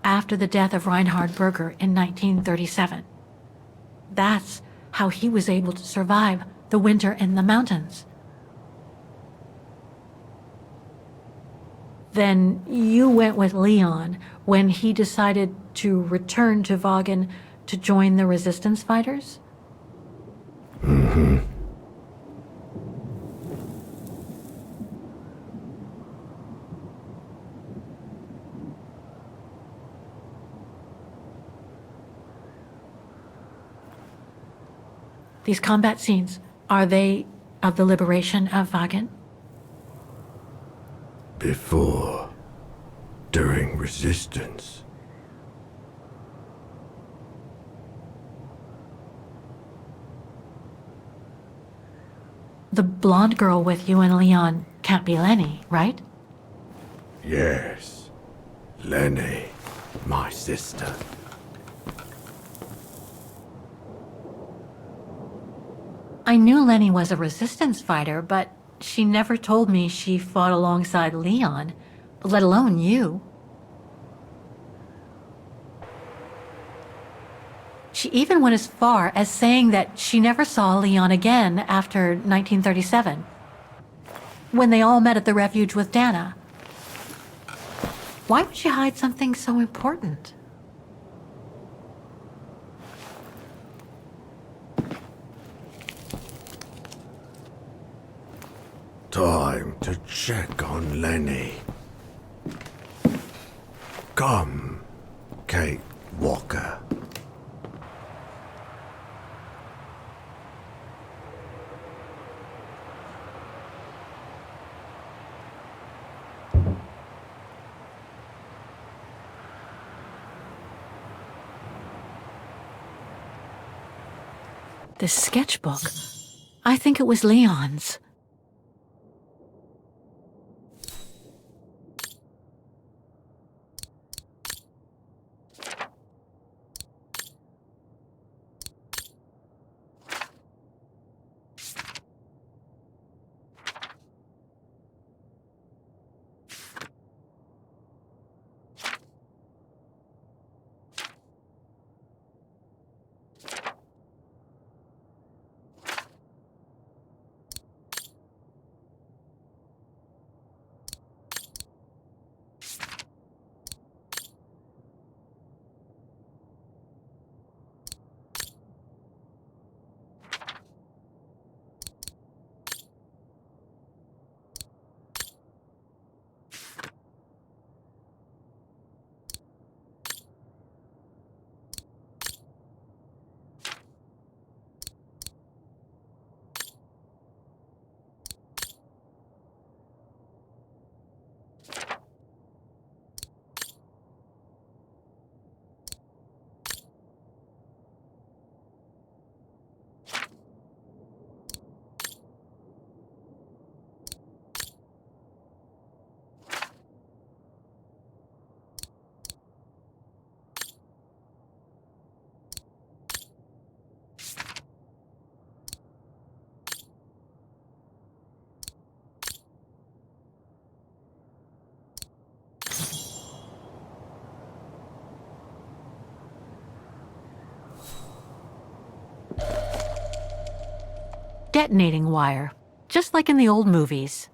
after the death of Reinhard Berger in 1937. That's how he was able to survive the winter in the mountains. Then you went with Leon when he decided to return to Vagen to join the resistance fighters? Mm-hmm. These combat scenes, are they of the liberation of Vagen? Before. During resistance. The blonde girl with you and Leon can't be Leni, right? Yes. Leni, my sister. I knew Leni was a resistance fighter, but she never told me she fought alongside Leon, let alone you. She even went as far as saying that she never saw Leon again after 1937, when they all met at the refuge with Dana. Why would she hide something so important? Time to check on Leni. Come, Kate Walker. This sketchbook. I think it was Leon's. Detonating wire, just like in the old movies.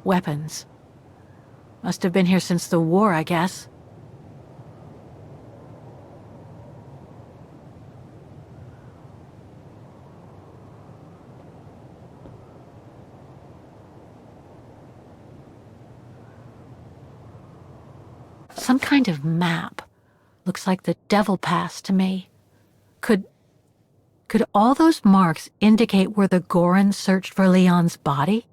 Weapons. Must have been here since the war, I guess. Some kind of map. Looks like the Devil Pass to me. Could all those marks indicate where the Gorons searched for Leon's body?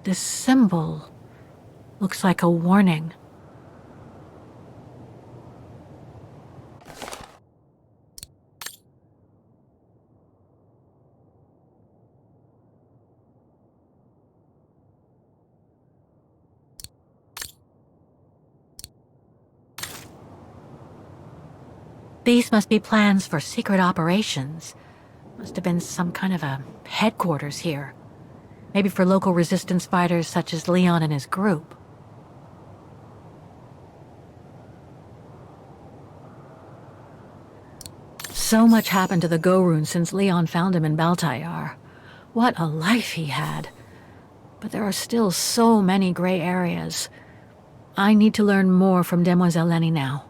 This symbol looks like a warning. These must be plans for secret operations. Must have been some kind of a headquarters here. Maybe for local resistance fighters such as Leon and his group. So much happened to the Gorun since Leon found him in Baltayar. What a life he had. But there are still so many gray areas. I need to learn more from Demoiselle Leni now.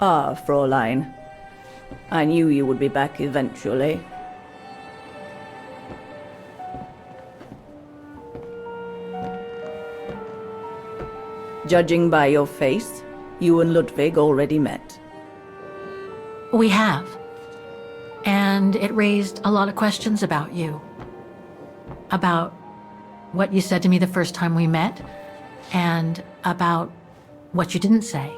Ah, Fräulein. I knew you would be back eventually. Judging by your face, you and Ludwig already met. We have. And it raised a lot of questions about you. About what you said to me the first time we met, and about what you didn't say.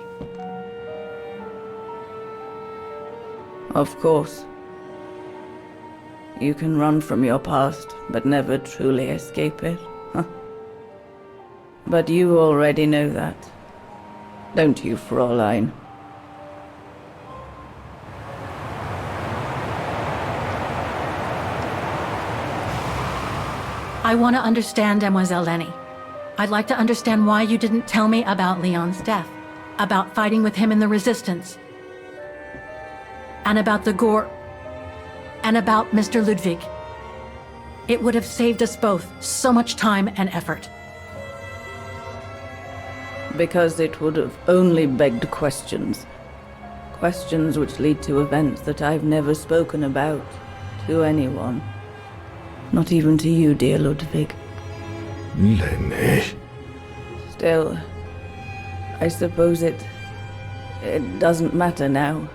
Of course. You can run from your past, but never truly escape it. Huh? But you already know that. Don't you, Fräulein? I want to understand, Mademoiselle Leni. I'd like to understand why you didn't tell me about Leon's death, about fighting with him in the Resistance, and about the gore, and about Mr. Ludwig. It would have saved us both so much time and effort. Because it would have only begged questions. Questions which lead to events that I've never spoken about to anyone. Not even to you, dear Ludwig. Leni. Still, I suppose it doesn't matter now.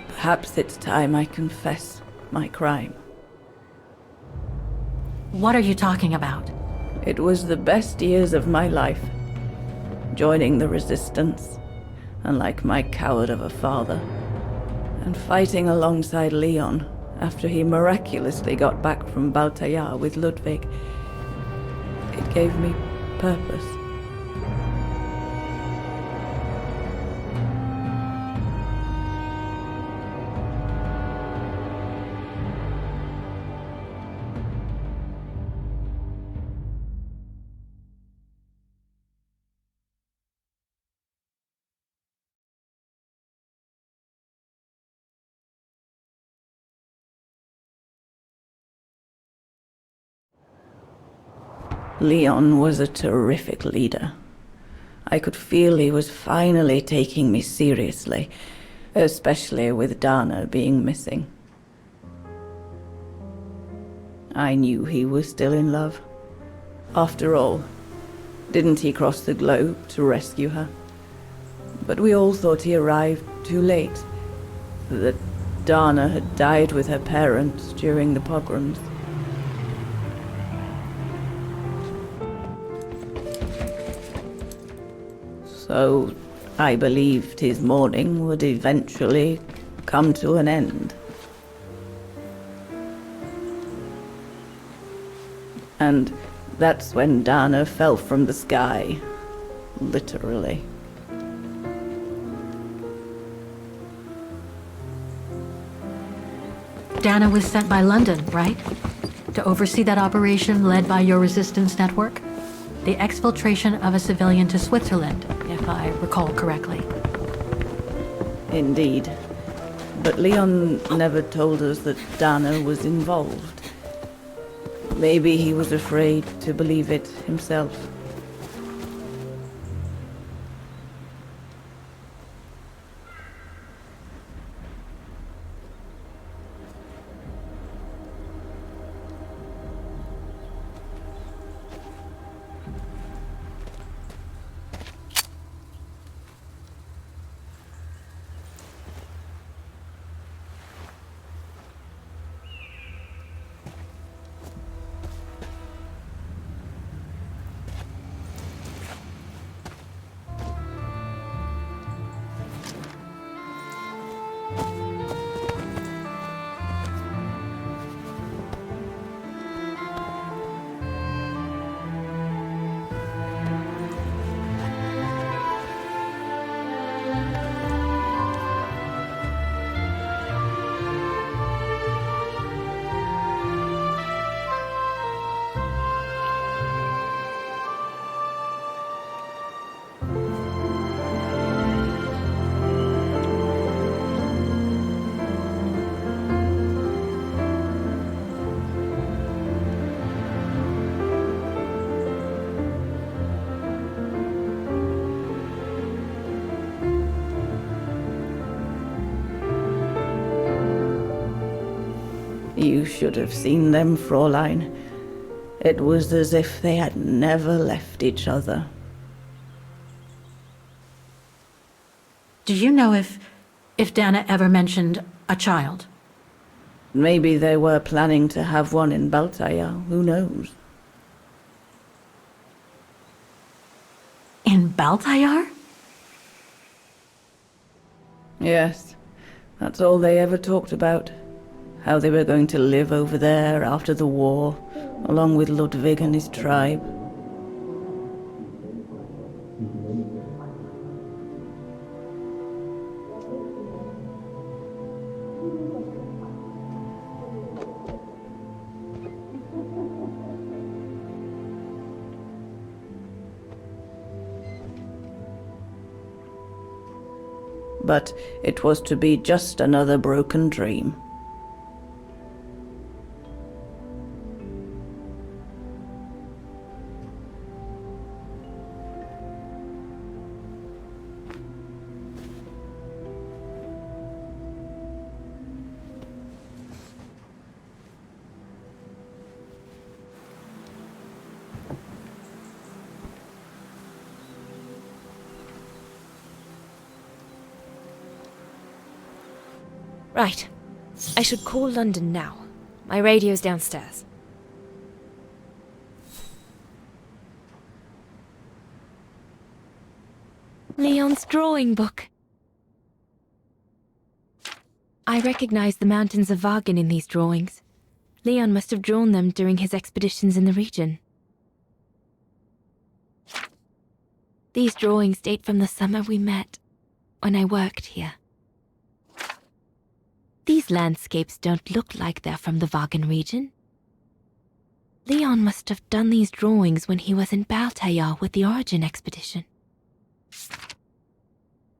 Perhaps it's time I confess my crime. What are you talking about? It was the best years of my life. Joining the Resistance, unlike my coward of a father, and fighting alongside Leon after he miraculously got back from Baltayar with Ludwig. It gave me purpose. Leon was a terrific leader. I could feel he was finally taking me seriously, especially with Dana being missing. I knew he was still in love. After all, didn't he cross the globe to rescue her? But we all thought he arrived too late, that Dana had died with her parents during the pogroms. So I believed his mourning would eventually come to an end. And that's when Dana fell from the sky, literally. Dana was sent by London, right? To oversee that operation led by your resistance network? The exfiltration of a civilian to Switzerland, if I recall correctly. Indeed. But Leon never told us that Dana was involved. Maybe he was afraid to believe it himself. You should have seen them, Fräulein. It was as if they had never left each other. Do you know if if Dana ever mentioned a child. Maybe they were planning to have one in Baltaya, who knows? In Baltayar? Yes, that's all they ever talked about. How they were going to live over there after the war, along with Ludwig and his tribe. But it was to be just another broken dream. Right. I should call London now. My radio's downstairs. Leon's drawing book. I recognize the mountains of Wagen in these drawings. Leon must have drawn them during his expeditions in the region. These drawings date from the summer we met, when I worked here. These landscapes don't look like they're from the Wagen region. Leon must have done these drawings when he was in Baltaya with the Origin expedition.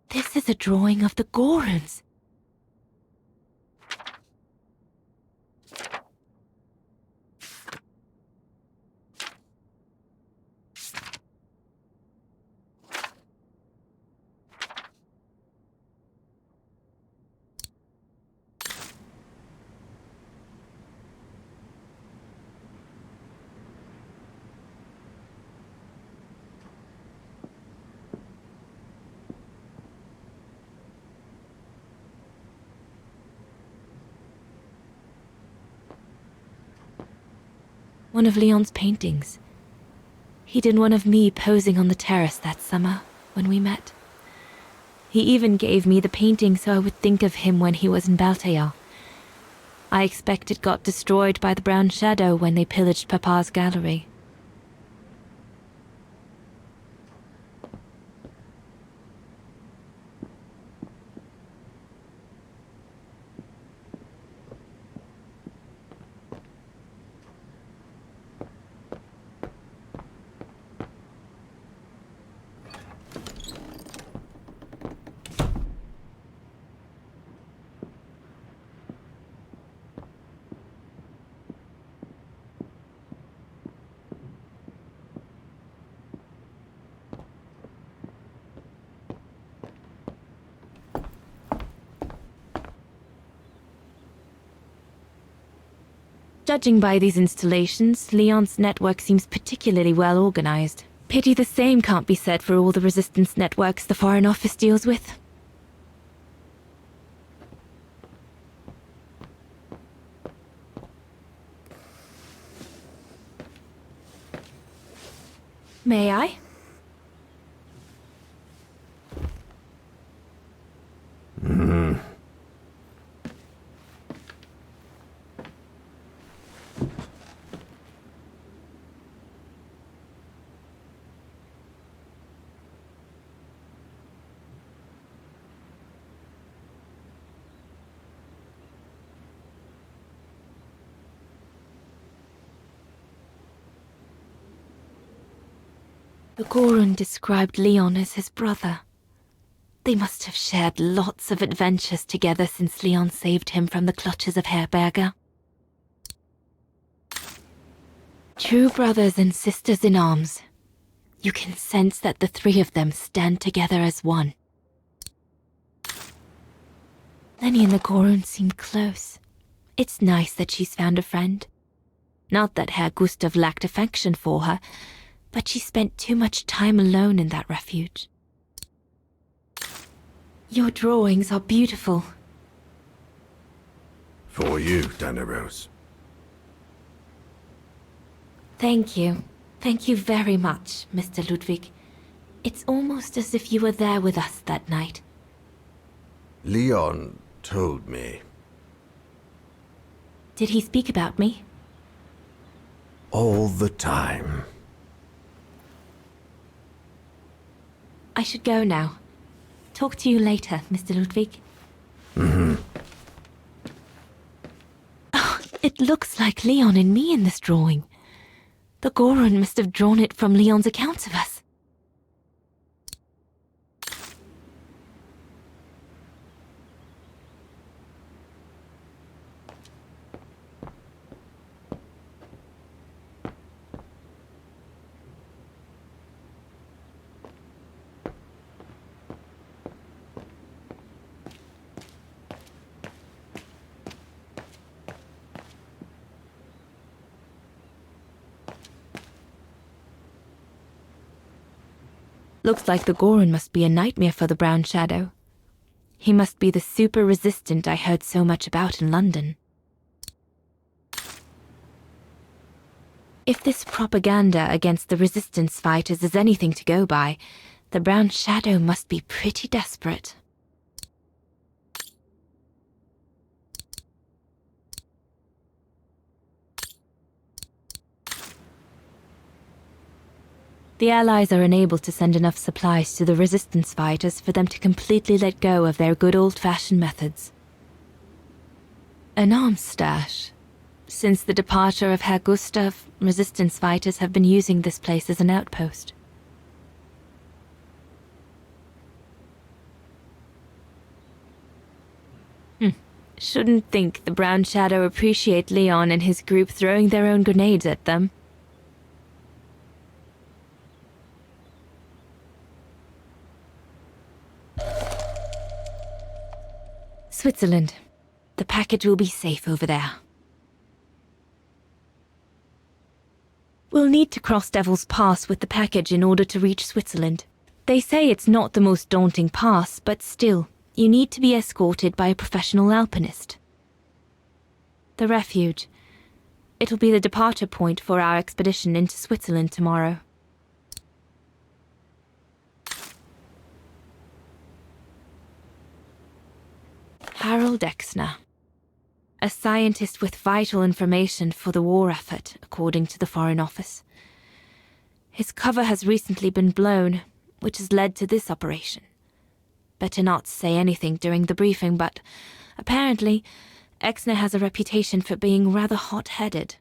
This is a drawing of the Goruns. One of Leon's paintings. He did one of me posing on the terrace that summer when we met. He even gave me the painting so I would think of him when he was in Baltaya. I expect it got destroyed by the Brown Shadow when they pillaged Papa's gallery. Judging by these installations, Leon's network seems particularly well organized. Pity the same can't be said for all the resistance networks the Foreign Office deals with. May I? The Gorun described Leon as his brother. They must have shared lots of adventures together since Leon saved him from the clutches of Herberger. True brothers and sisters in arms. You can sense that the three of them stand together as one. Leni and the Gorun seem close. It's nice that she's found a friend. Not that Herr Gustav lacked affection for her, but she spent too much time alone in that refuge. Your drawings are beautiful. For you, Daneros. Thank you. Thank you very much, Mr. Ludwig. It's almost as if you were there with us that night. Leon told me. Did he speak about me? All the time. I should go now. Talk to you later, Mr. Ludwig. Oh, it looks like Leon and me in this drawing. The Goron must have drawn it from Leon's accounts of us. Looks like the Goron must be a nightmare for the Brown Shadow. He must be the super resistant I heard so much about in London. If this propaganda against the resistance fighters is anything to go by, the Brown Shadow must be pretty desperate. The Allies are unable to send enough supplies to the resistance fighters for them to completely let go of their good old-fashioned methods. An arms stash. Since the departure of Herr Gustav, resistance fighters have been using this place as an outpost. Shouldn't think the Brown Shadow appreciate Leon and his group throwing their own grenades at them. Switzerland. The package will be safe over there. We'll need to cross Devil's Pass with the package in order to reach Switzerland. They say it's not the most daunting pass, but still, you need to be escorted by a professional alpinist. The refuge. It'll be the departure point for our expedition into Switzerland tomorrow. Harold Exner. A scientist with vital information for the war effort, according to the Foreign Office. His cover has recently been blown, which has led to this operation. Better not say anything during the briefing, but apparently, Exner has a reputation for being rather hot-headed.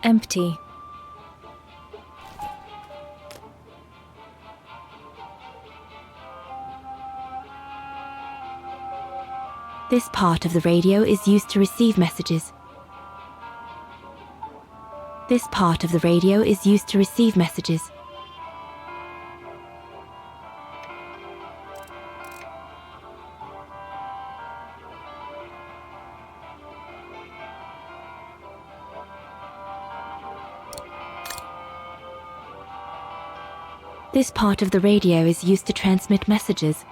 empty. This part of the radio is used to receive messages. This part of the radio is used to receive messages. This part of the radio is used to transmit messages.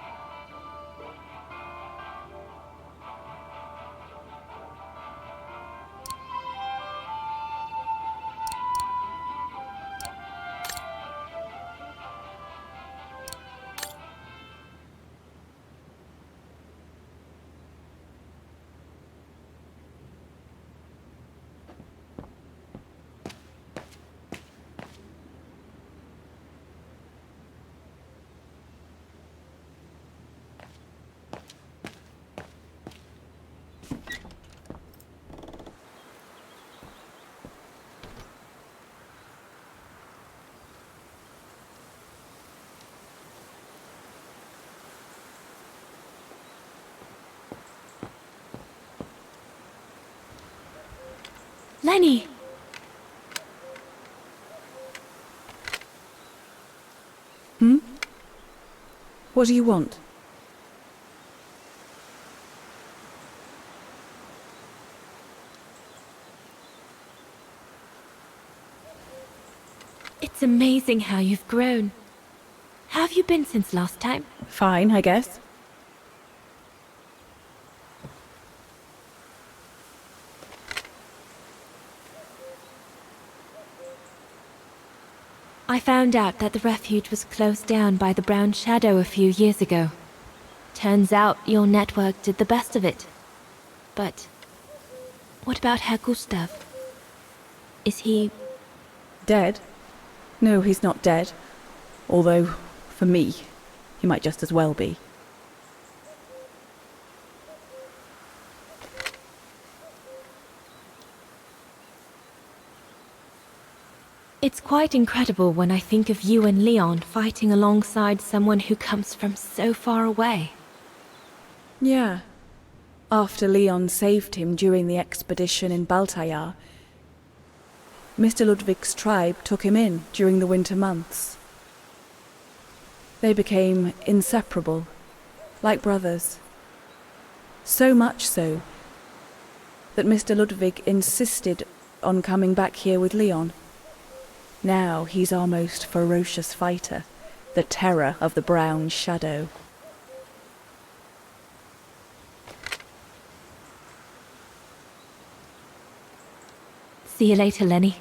Leni! What do you want? It's amazing how you've grown. How have you been since last time? Fine, I guess. I found out that the refuge was closed down by the Brown Shadow a few years ago. Turns out your network did the best of it. But what about Herr Gustav? Is he... Dead? No, he's not dead. Although, for me, he might just as well be. It's quite incredible when I think of you and Leon fighting alongside someone who comes from so far away. Yeah. After Leon saved him during the expedition in Baltayar, Mr. Ludwig's tribe took him in during the winter months. They became inseparable, like brothers. So much so that Mr. Ludwig insisted on coming back here with Leon. Now he's our most ferocious fighter, the terror of the Brown Shadow. See you later, Leni.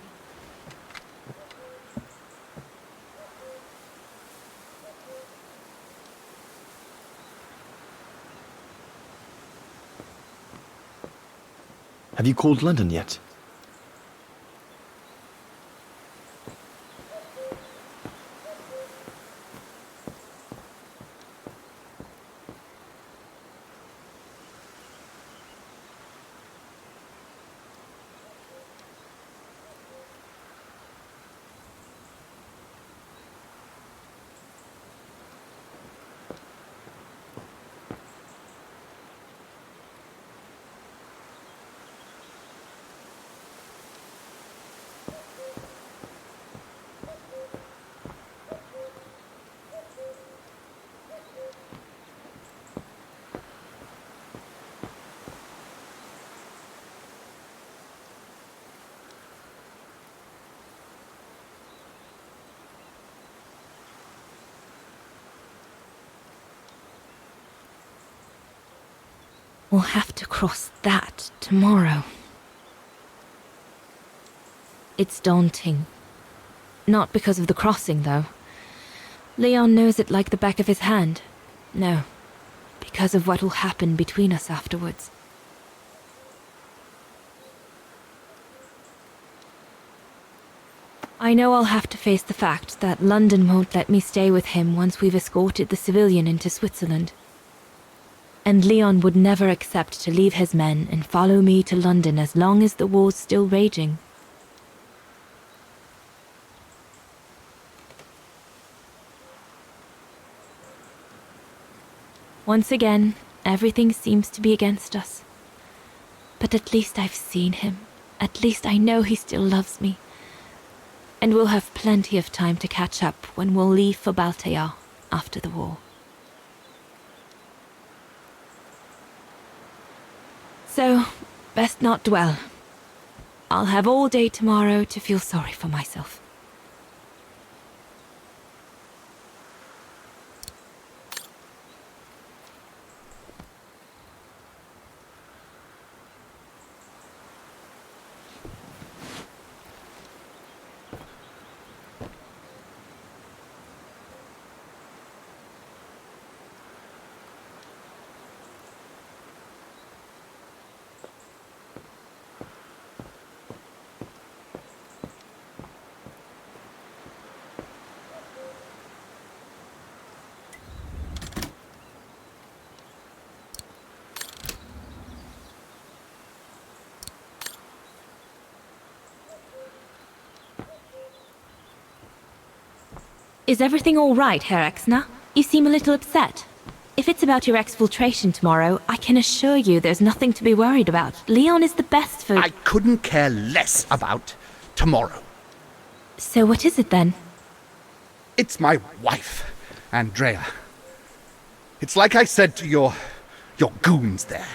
Have you called London yet? We'll have to cross that tomorrow. It's daunting. Not because of the crossing, though. Leon knows it like the back of his hand. No, because of what will happen between us afterwards. I know I'll have to face the fact that London won't let me stay with him once we've escorted the civilian into Switzerland. And Leon would never accept to leave his men and follow me to London as long as the war's still raging. Once again, everything seems to be against us. But at least I've seen him. At least I know he still loves me. And we'll have plenty of time to catch up when we'll leave for Baltea after the war. So, best not dwell. I'll have all day tomorrow to feel sorry for myself. Is everything all right, Herr Exner? You seem a little upset. If it's about your exfiltration tomorrow, I can assure you there's nothing to be worried about. Leon is the best for... I couldn't care less about tomorrow. So what is it then? It's my wife, Andrea. It's like I said to your goons there.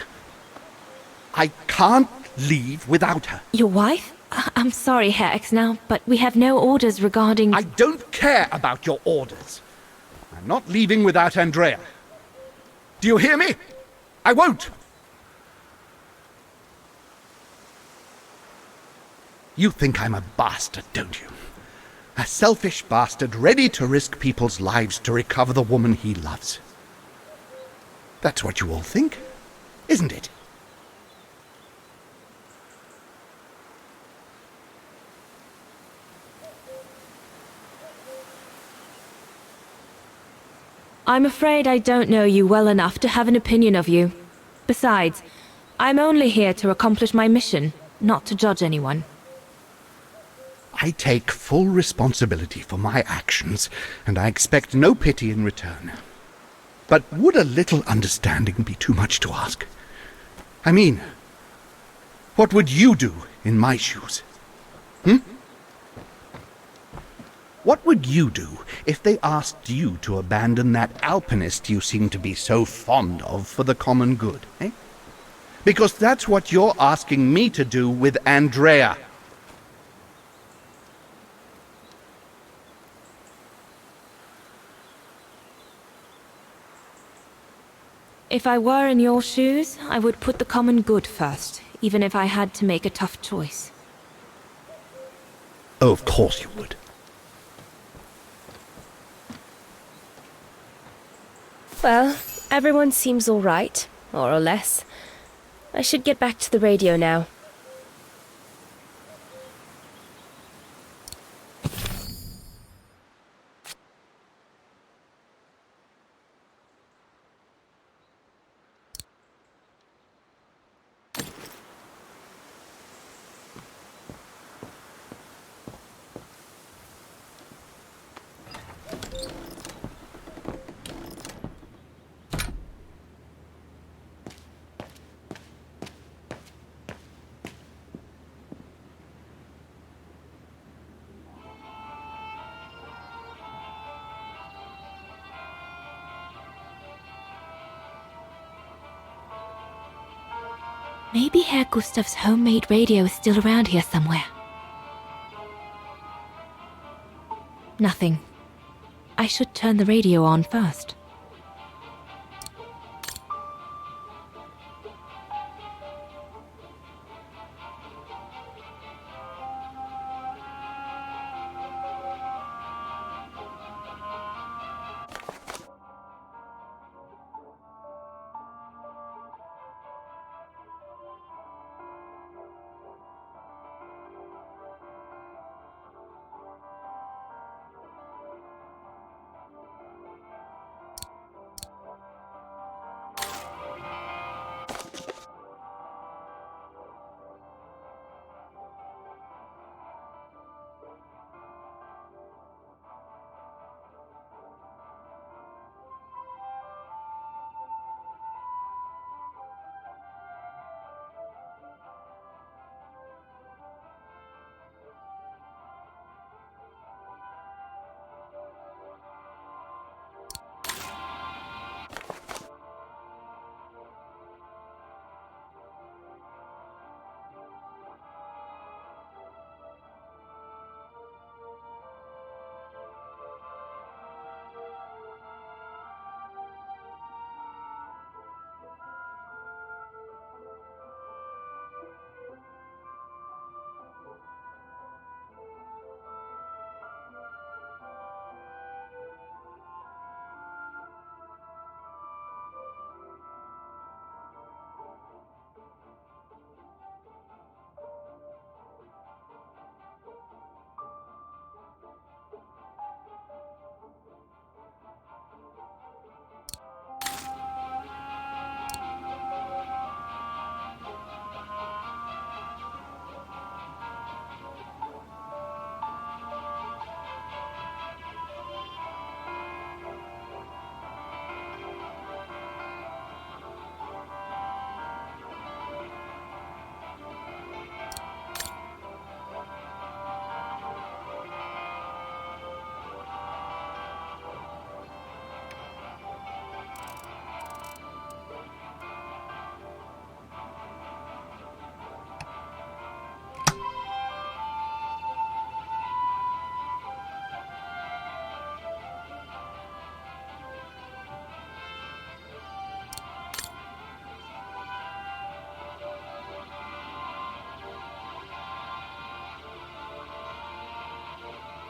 I can't leave without her. Your wife? I'm sorry, Herr Exner, but we have no orders regarding... I don't care about your orders. I'm not leaving without Andrea. Do you hear me? I won't. You think I'm a bastard, don't you? A selfish bastard ready to risk people's lives to recover the woman he loves. That's what you all think, isn't it? I'm afraid I don't know you well enough to have an opinion of you. Besides, I'm only here to accomplish my mission, not to judge anyone. I take full responsibility for my actions, and I expect no pity in return. But would a little understanding be too much to ask? I mean, what would you do in my shoes? What would you do if they asked you to abandon that alpinist you seem to be so fond of for the common good, eh? Because that's what you're asking me to do with Andrea. If I were in your shoes, I would put the common good first, even if I had to make a tough choice. Oh, of course you would. Well, everyone seems all right, more or less. I should get back to the radio now. Maybe Herr Gustav's homemade radio is still around here somewhere. Nothing. I should turn the radio on first.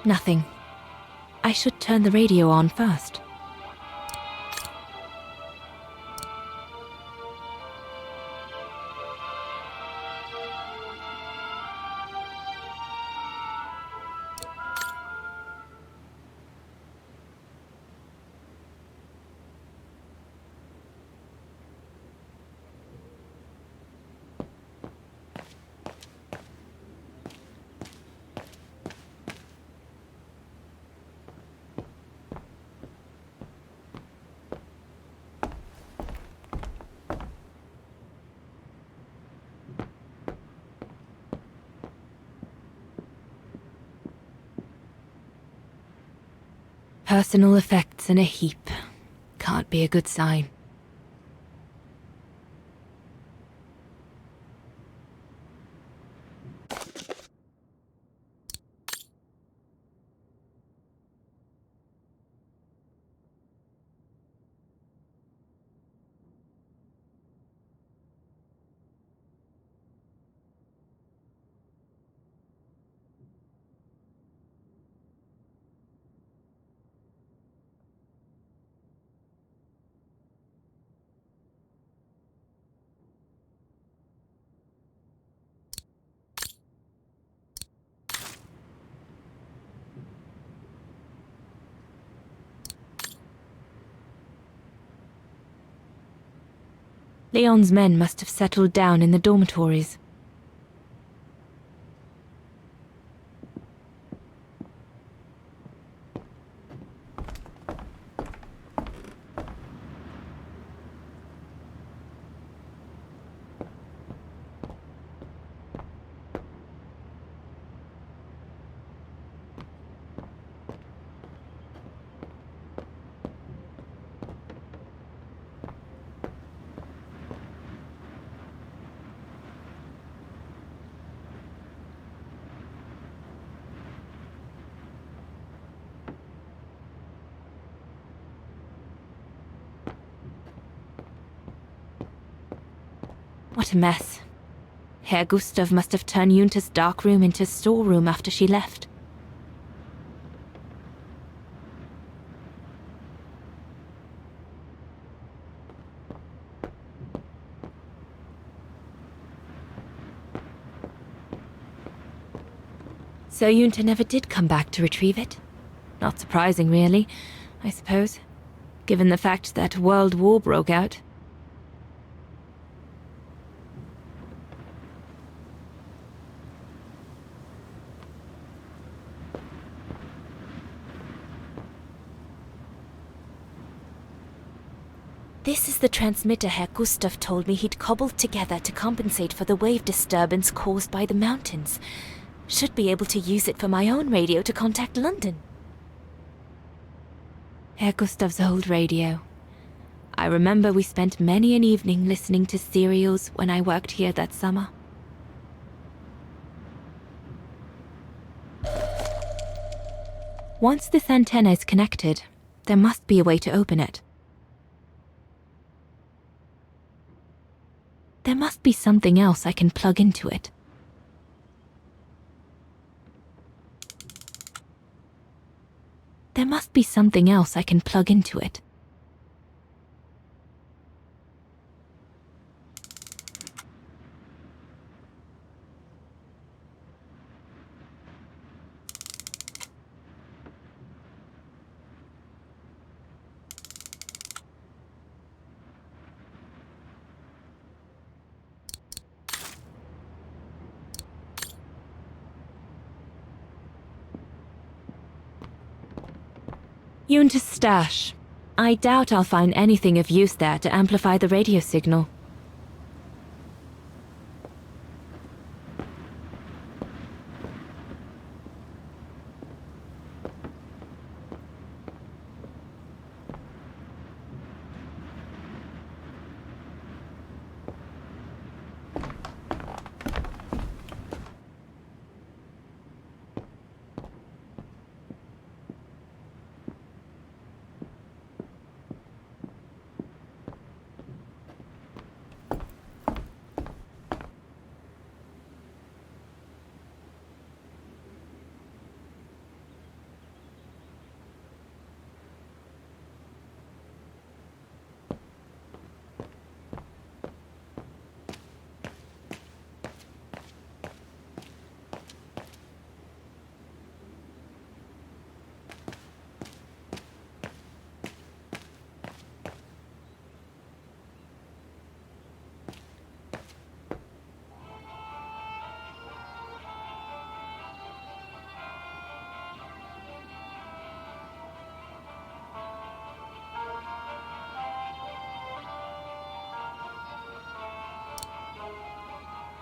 Nothing. I should turn the radio on first. Personal effects in a heap. Can't be a good sign. Leon's men must have settled down in the dormitories. What a mess. Herr Gustav must have turned Junta's dark room into storeroom after she left. So Junta never did come back to retrieve it? Not surprising, really, I suppose, given the fact that World War broke out. This is the transmitter Herr Gustav told me he'd cobbled together to compensate for the wave disturbance caused by the mountains. Should be able to use it for my own radio to contact London. Herr Gustav's old radio. I remember we spent many an evening listening to serials when I worked here that summer. Once this antenna is connected, there must be a way to open it. There must be something else I can plug into it. There must be something else I can plug into it. Junta's stash. I doubt I'll find anything of use there to amplify the radio signal.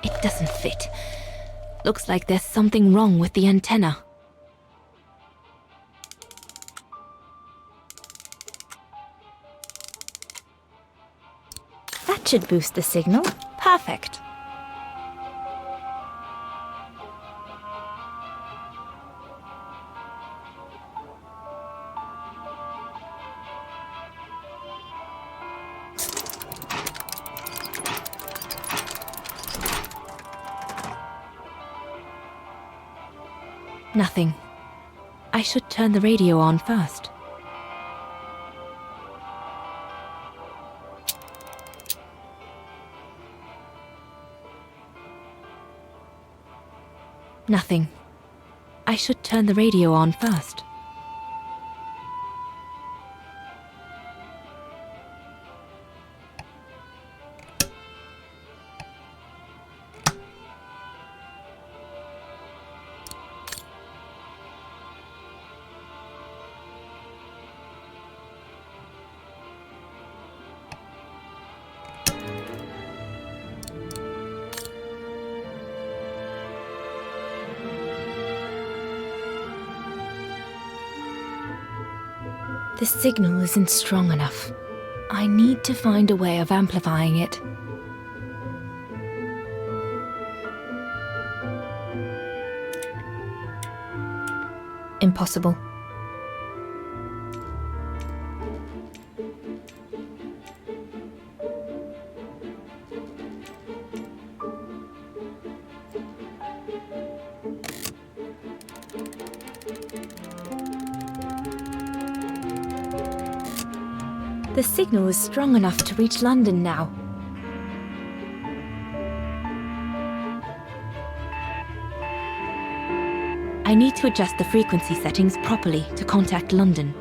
It doesn't fit. Looks like there's something wrong with the antenna. That should boost the signal. Perfect. Nothing. I should turn the radio on first. Nothing. I should turn the radio on first. The signal isn't strong enough. I need to find a way of amplifying it. Impossible. The signal is strong enough to reach London now. I need to adjust the frequency settings properly to contact London.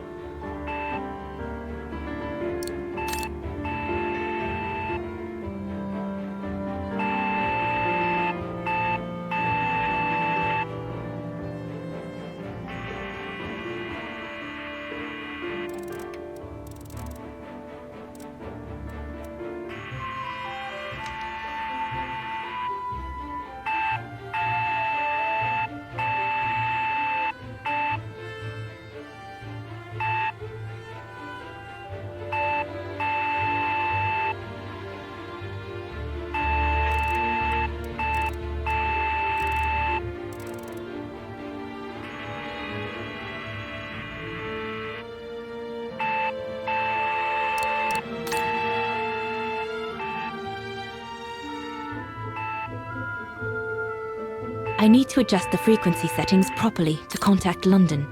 I need to adjust the frequency settings properly to contact London.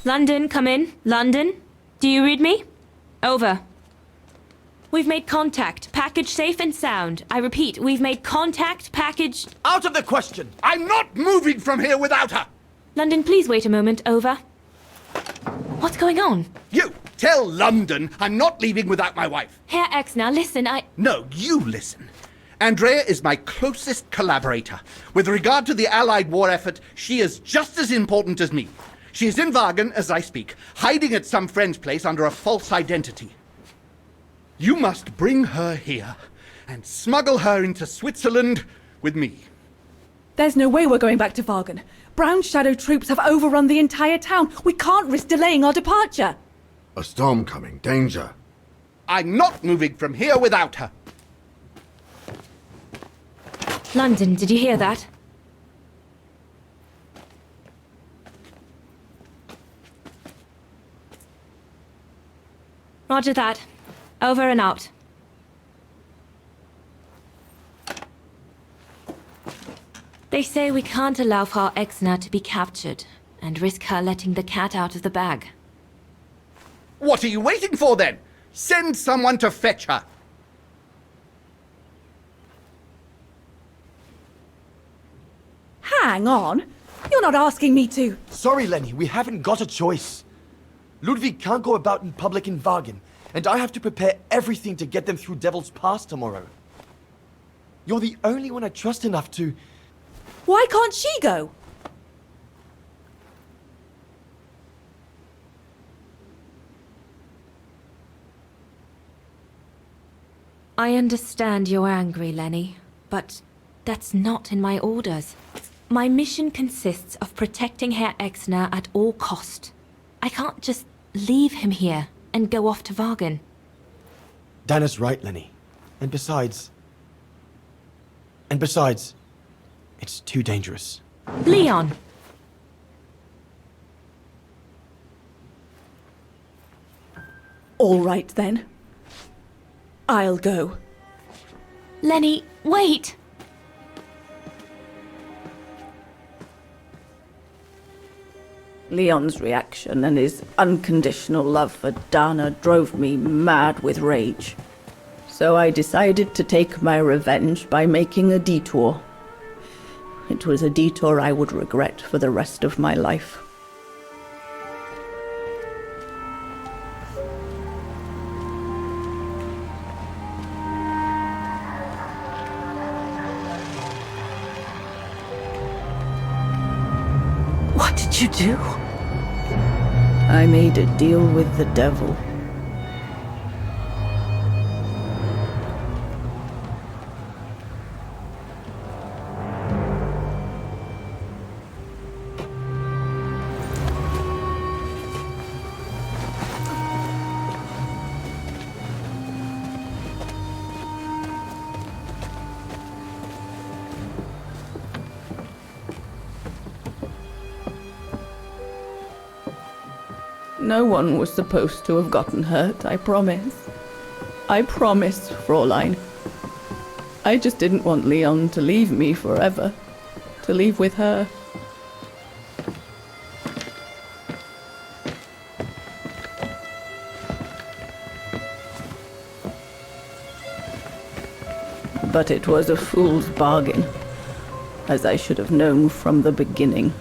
London, come in. London? Do you read me? Over. We've made contact. Package safe and sound. I repeat, we've made contact. Package... Out of the question! I'm not moving from here without her! London, please wait a moment. Over. What's going on? You! Tell London I'm not leaving without my wife. Herr Exner, listen, No, you listen. Andrea is my closest collaborator. With regard to the Allied war effort, she is just as important as me. She is in Wagen as I speak, hiding at some friend's place under a false identity. You must bring her here and smuggle her into Switzerland with me. There's no way we're going back to Wagen. Brown Shadow troops have overrun the entire town. We can't risk delaying our departure. A storm coming. Danger. I'm not moving from here without her. London, did you hear that? Roger that. Over and out. They say we can't allow Frau Exner to be captured and risk her letting the cat out of the bag. What are you waiting for then? Send someone to fetch her. Hang on. You're not asking me to... Sorry, Leni, we haven't got a choice. Ludwig can't go about in public in Wagen, and I have to prepare everything to get them through Devil's Pass tomorrow. You're the only one I trust enough to... Why can't she go? I understand you're angry, Leni, but that's not in my orders. My mission consists of protecting Herr Exner at all cost. I can't just leave him here and go off to Wagen. Dana's right, Leni. And besides, it's too dangerous. Leon! All right, then. I'll go. Leni, wait! Leon's reaction and his unconditional love for Dana drove me mad with rage. So I decided to take my revenge by making a detour. It was a detour I would regret for the rest of my life. What did you do? I made a deal with the devil. No one was supposed to have gotten hurt, I promise. I promise, Fräulein. I just didn't want Leon to leave me forever. To leave with her. But it was a fool's bargain, as I should have known from the beginning.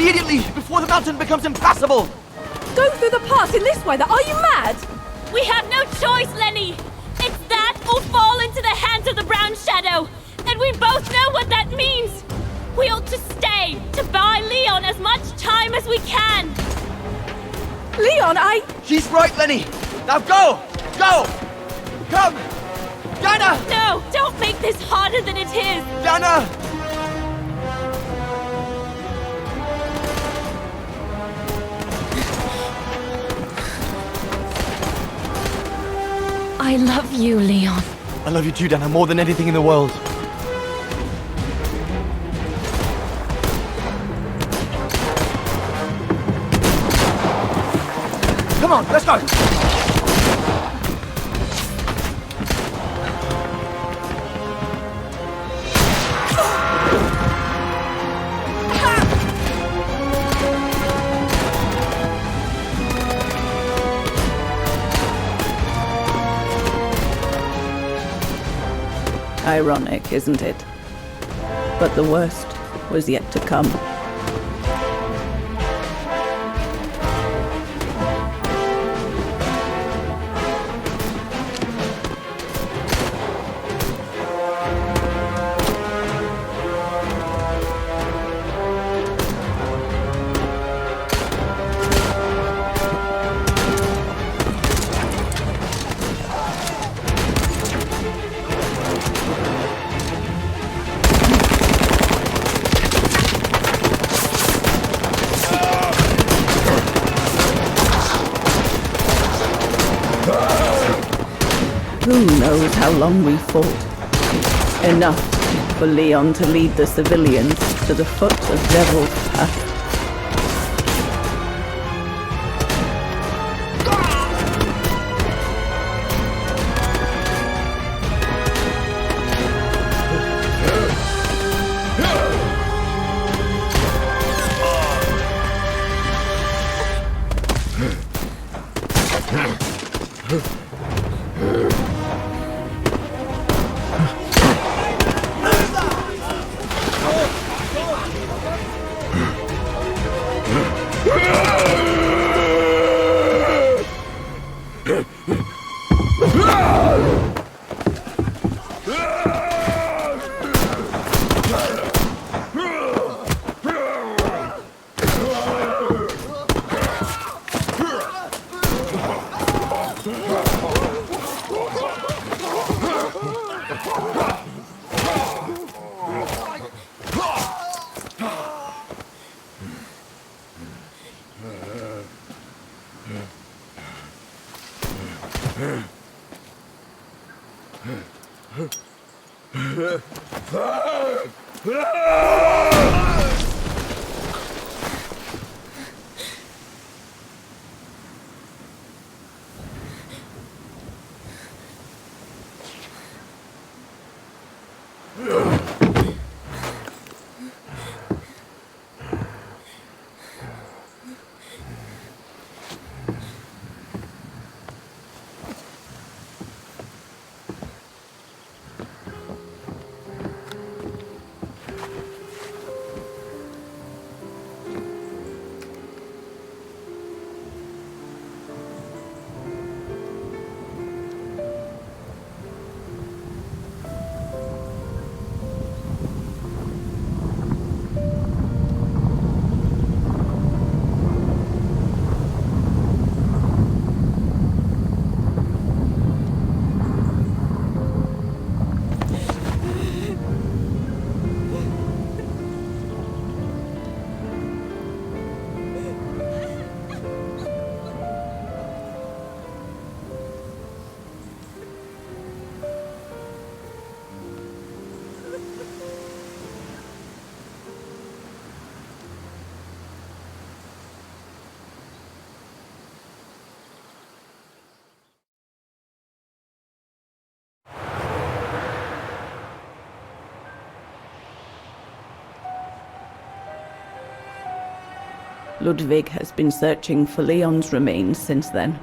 immediately, before the mountain becomes impassable! Go through the pass in this weather? Are you mad? We have no choice, Leni! It's that or fall into the hands of the Brown Shadow! And we both know what that means! We ought to stay, to buy Leon as much time as we can! Leon, She's right, Leni! Now go! Go! Come! Yana! No! Don't make this harder than it is! Yana! I love you, Leon. I love you too, Dana, more than anything in the world. Come on, let's go! Ironic, isn't it? But the worst was yet to come. Who knows how long we fought? Enough for Leon to lead the civilians to the foot of Devil's Path. Ludwig has been searching for Leon's remains since then.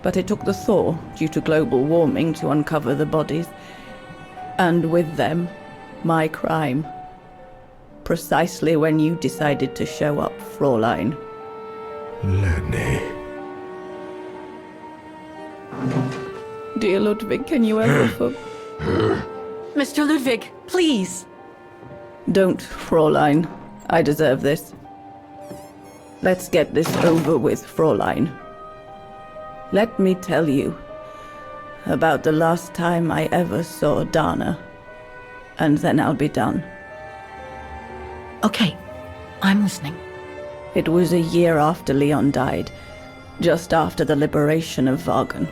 But it took the thaw due to global warming to uncover the bodies, and with them, my crime. precisely when you decided to show up, Fräulein. Leni. Dear Ludwig, can you ever Mr. Ludwig, please. Don't, Fräulein. I deserve this. Let's get this over with, Fräulein. Let me tell you about the last time I ever saw Dana, and then I'll be done. Okay, I'm listening. It was a year after Leon died, just after the liberation of Wagen.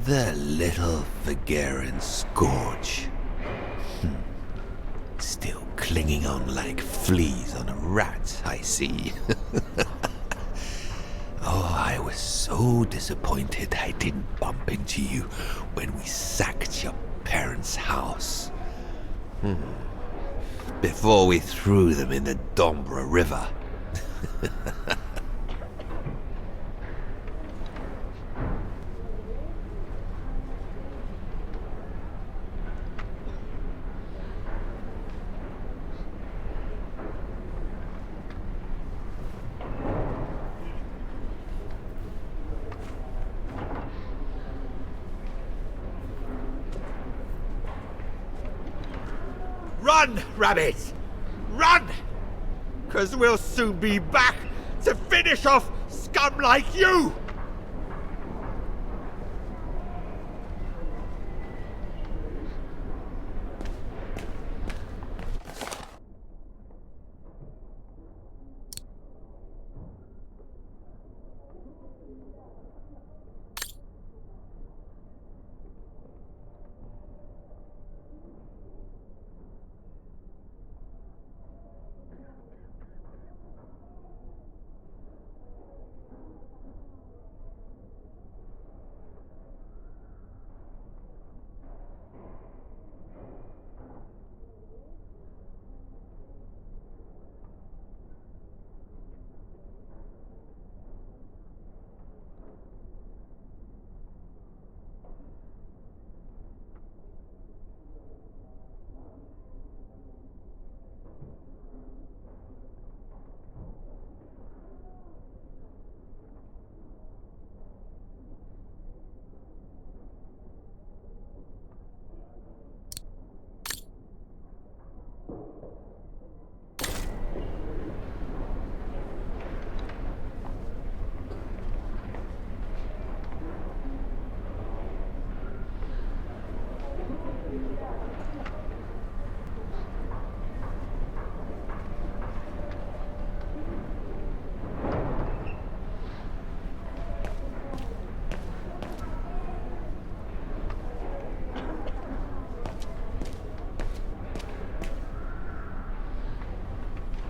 The little Vagarian scourge. Still clinging on like fleas on a rat, I see. Oh, I was so disappointed I didn't bump into you when we sacked your parents' house. Before we threw them in the Dombra River. Run, Rabbit! Run! 'Cause we'll soon be back to finish off scum like you!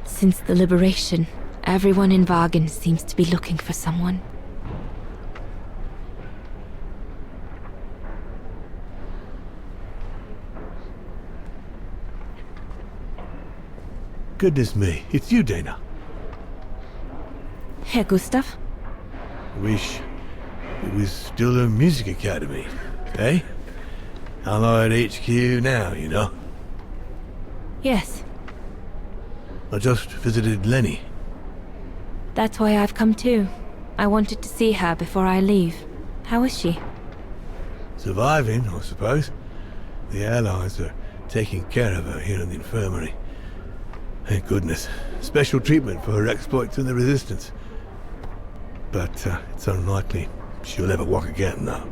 Since the liberation, everyone in Wagen seems to be looking for someone. Goodness me, it's you, Dana. Herr Gustav? Wish it was still a music academy, eh? Allied HQ now, you know. Yes, I just visited Leni. that's why I've come too. I wanted to see her before I leave. How is she? Surviving, I suppose. The Allies are taking care of her here in the infirmary. Thank goodness. Special treatment for her exploits in the Resistance. But it's unlikely she'll ever walk again, though.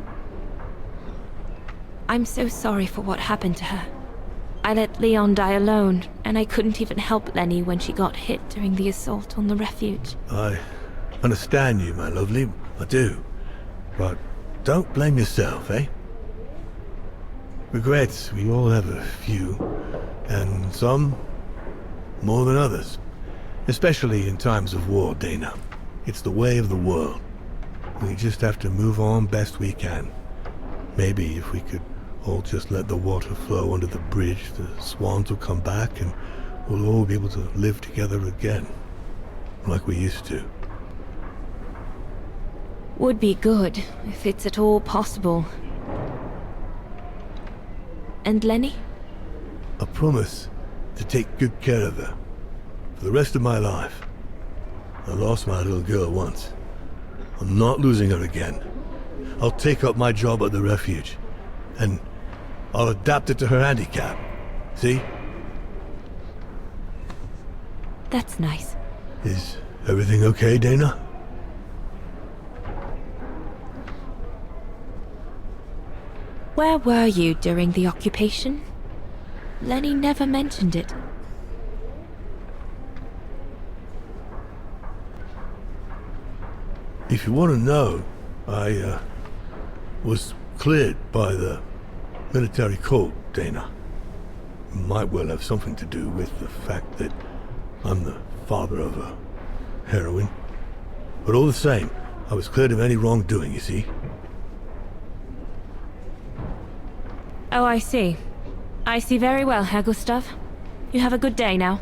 I'm so sorry for what happened to her. I let Leon die alone, and I couldn't even help Leni when she got hit during the assault on the refuge. I understand you, my lovely. I do. But don't blame yourself, eh? Regrets, we all have a few. And some more than others. Especially in times of war, Dana. It's the way of the world. We just have to move on best we can. Maybe if we could all just let the water flow under the bridge, the swans will come back and we'll all be able to live together again. Like we used to. Would be good, if it's at all possible. And Leni? I promise to take good care of her. For the rest of my life. I lost my little girl once. I'm not losing her again. I'll take up my job at the refuge. And I'll adapt it to her handicap. See? That's nice. Is everything okay, Dana? Where were you during the occupation? Leni never mentioned it. If you want to know, I was cleared by the military court, Dana. Might well have something to do with the fact that I'm the father of a heroine. But all the same, I was cleared of any wrongdoing, you see. Oh, I see. I see very well, Herr Gustav. You have a good day now.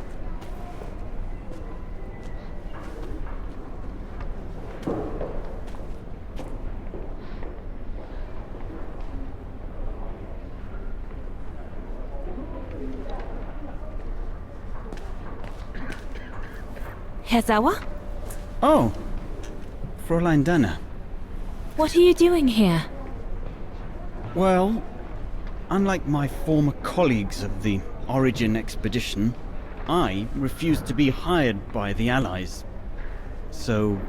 Herr Sauer? Oh, Fräulein Dana. What are you doing here? Well, unlike my former colleagues of the Origin expedition, I refused to be hired by the Allies. So,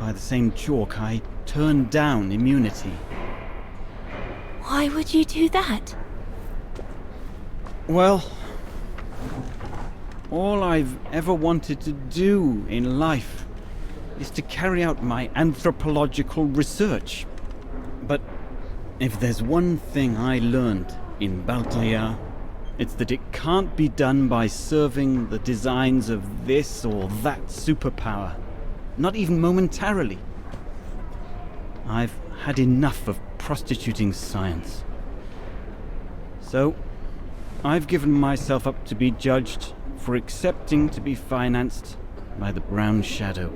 by the same chalk, I turned down immunity. Why would you do that? Well, all I've ever wanted to do in life is to carry out my anthropological research. But if there's one thing I learned in Baltea, it's that it can't be done by serving the designs of this or that superpower. Not even momentarily. I've had enough of prostituting science. So, I've given myself up to be judged for accepting to be financed by the Brown Shadow.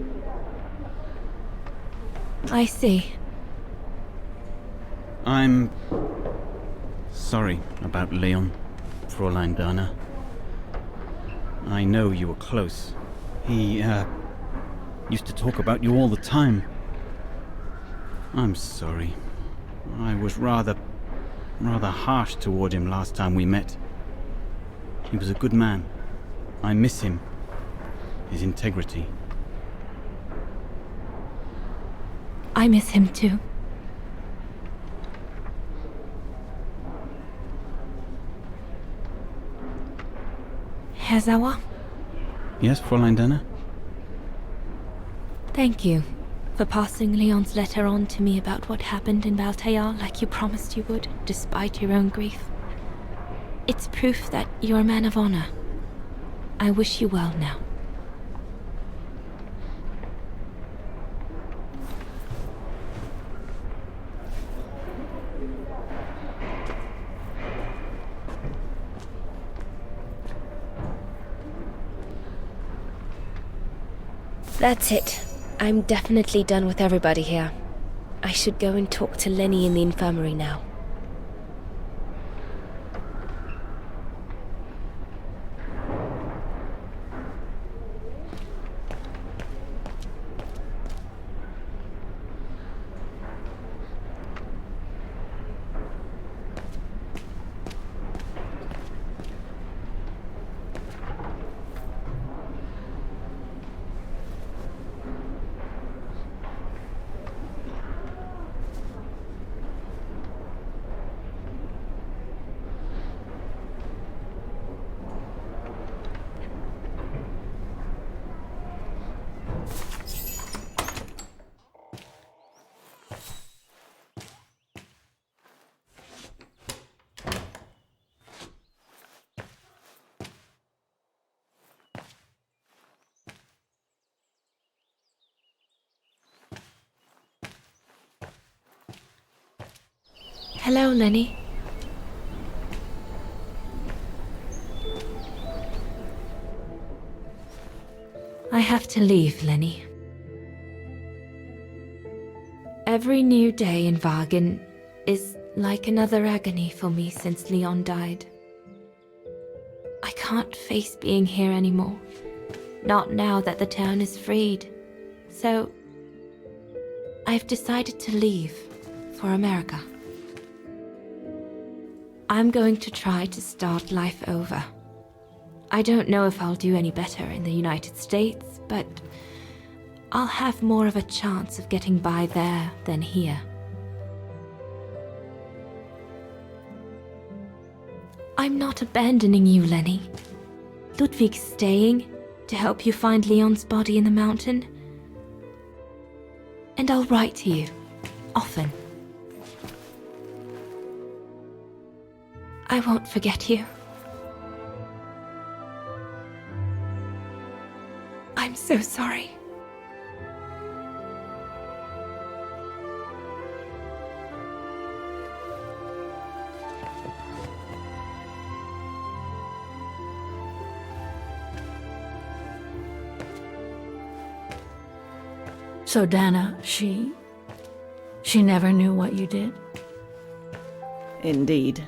I see. I'm sorry about Leon, Fräulein Dana. I know you were close. He, used to talk about you all the time. I'm sorry. I was rather harsh toward him last time we met. He was a good man. I miss him. His integrity. I miss him too. Herr Sauer? Yes, Fräulein Dana? Thank you for passing Leon's letter on to me about what happened in Baltea like you promised you would, despite your own grief. It's proof that you're a man of honor. I wish you well now. That's it. I'm definitely done with everybody here. I should go and talk to Leni in the infirmary now. Hello, Leni. I have to leave, Leni. Every new day in Wagen is like another agony for me since Leon died. I can't face being here anymore. Not now that the town is freed. So, I've decided to leave for America. I'm going to try to start life over. I don't know if I'll do any better in the United States, but I'll have more of a chance of getting by there than here. I'm not abandoning you, Leni. Ludwig's staying to help you find Leon's body in the mountain. And I'll write to you, often. I won't forget you. I'm so sorry. So Dana, she never knew what you did? Indeed.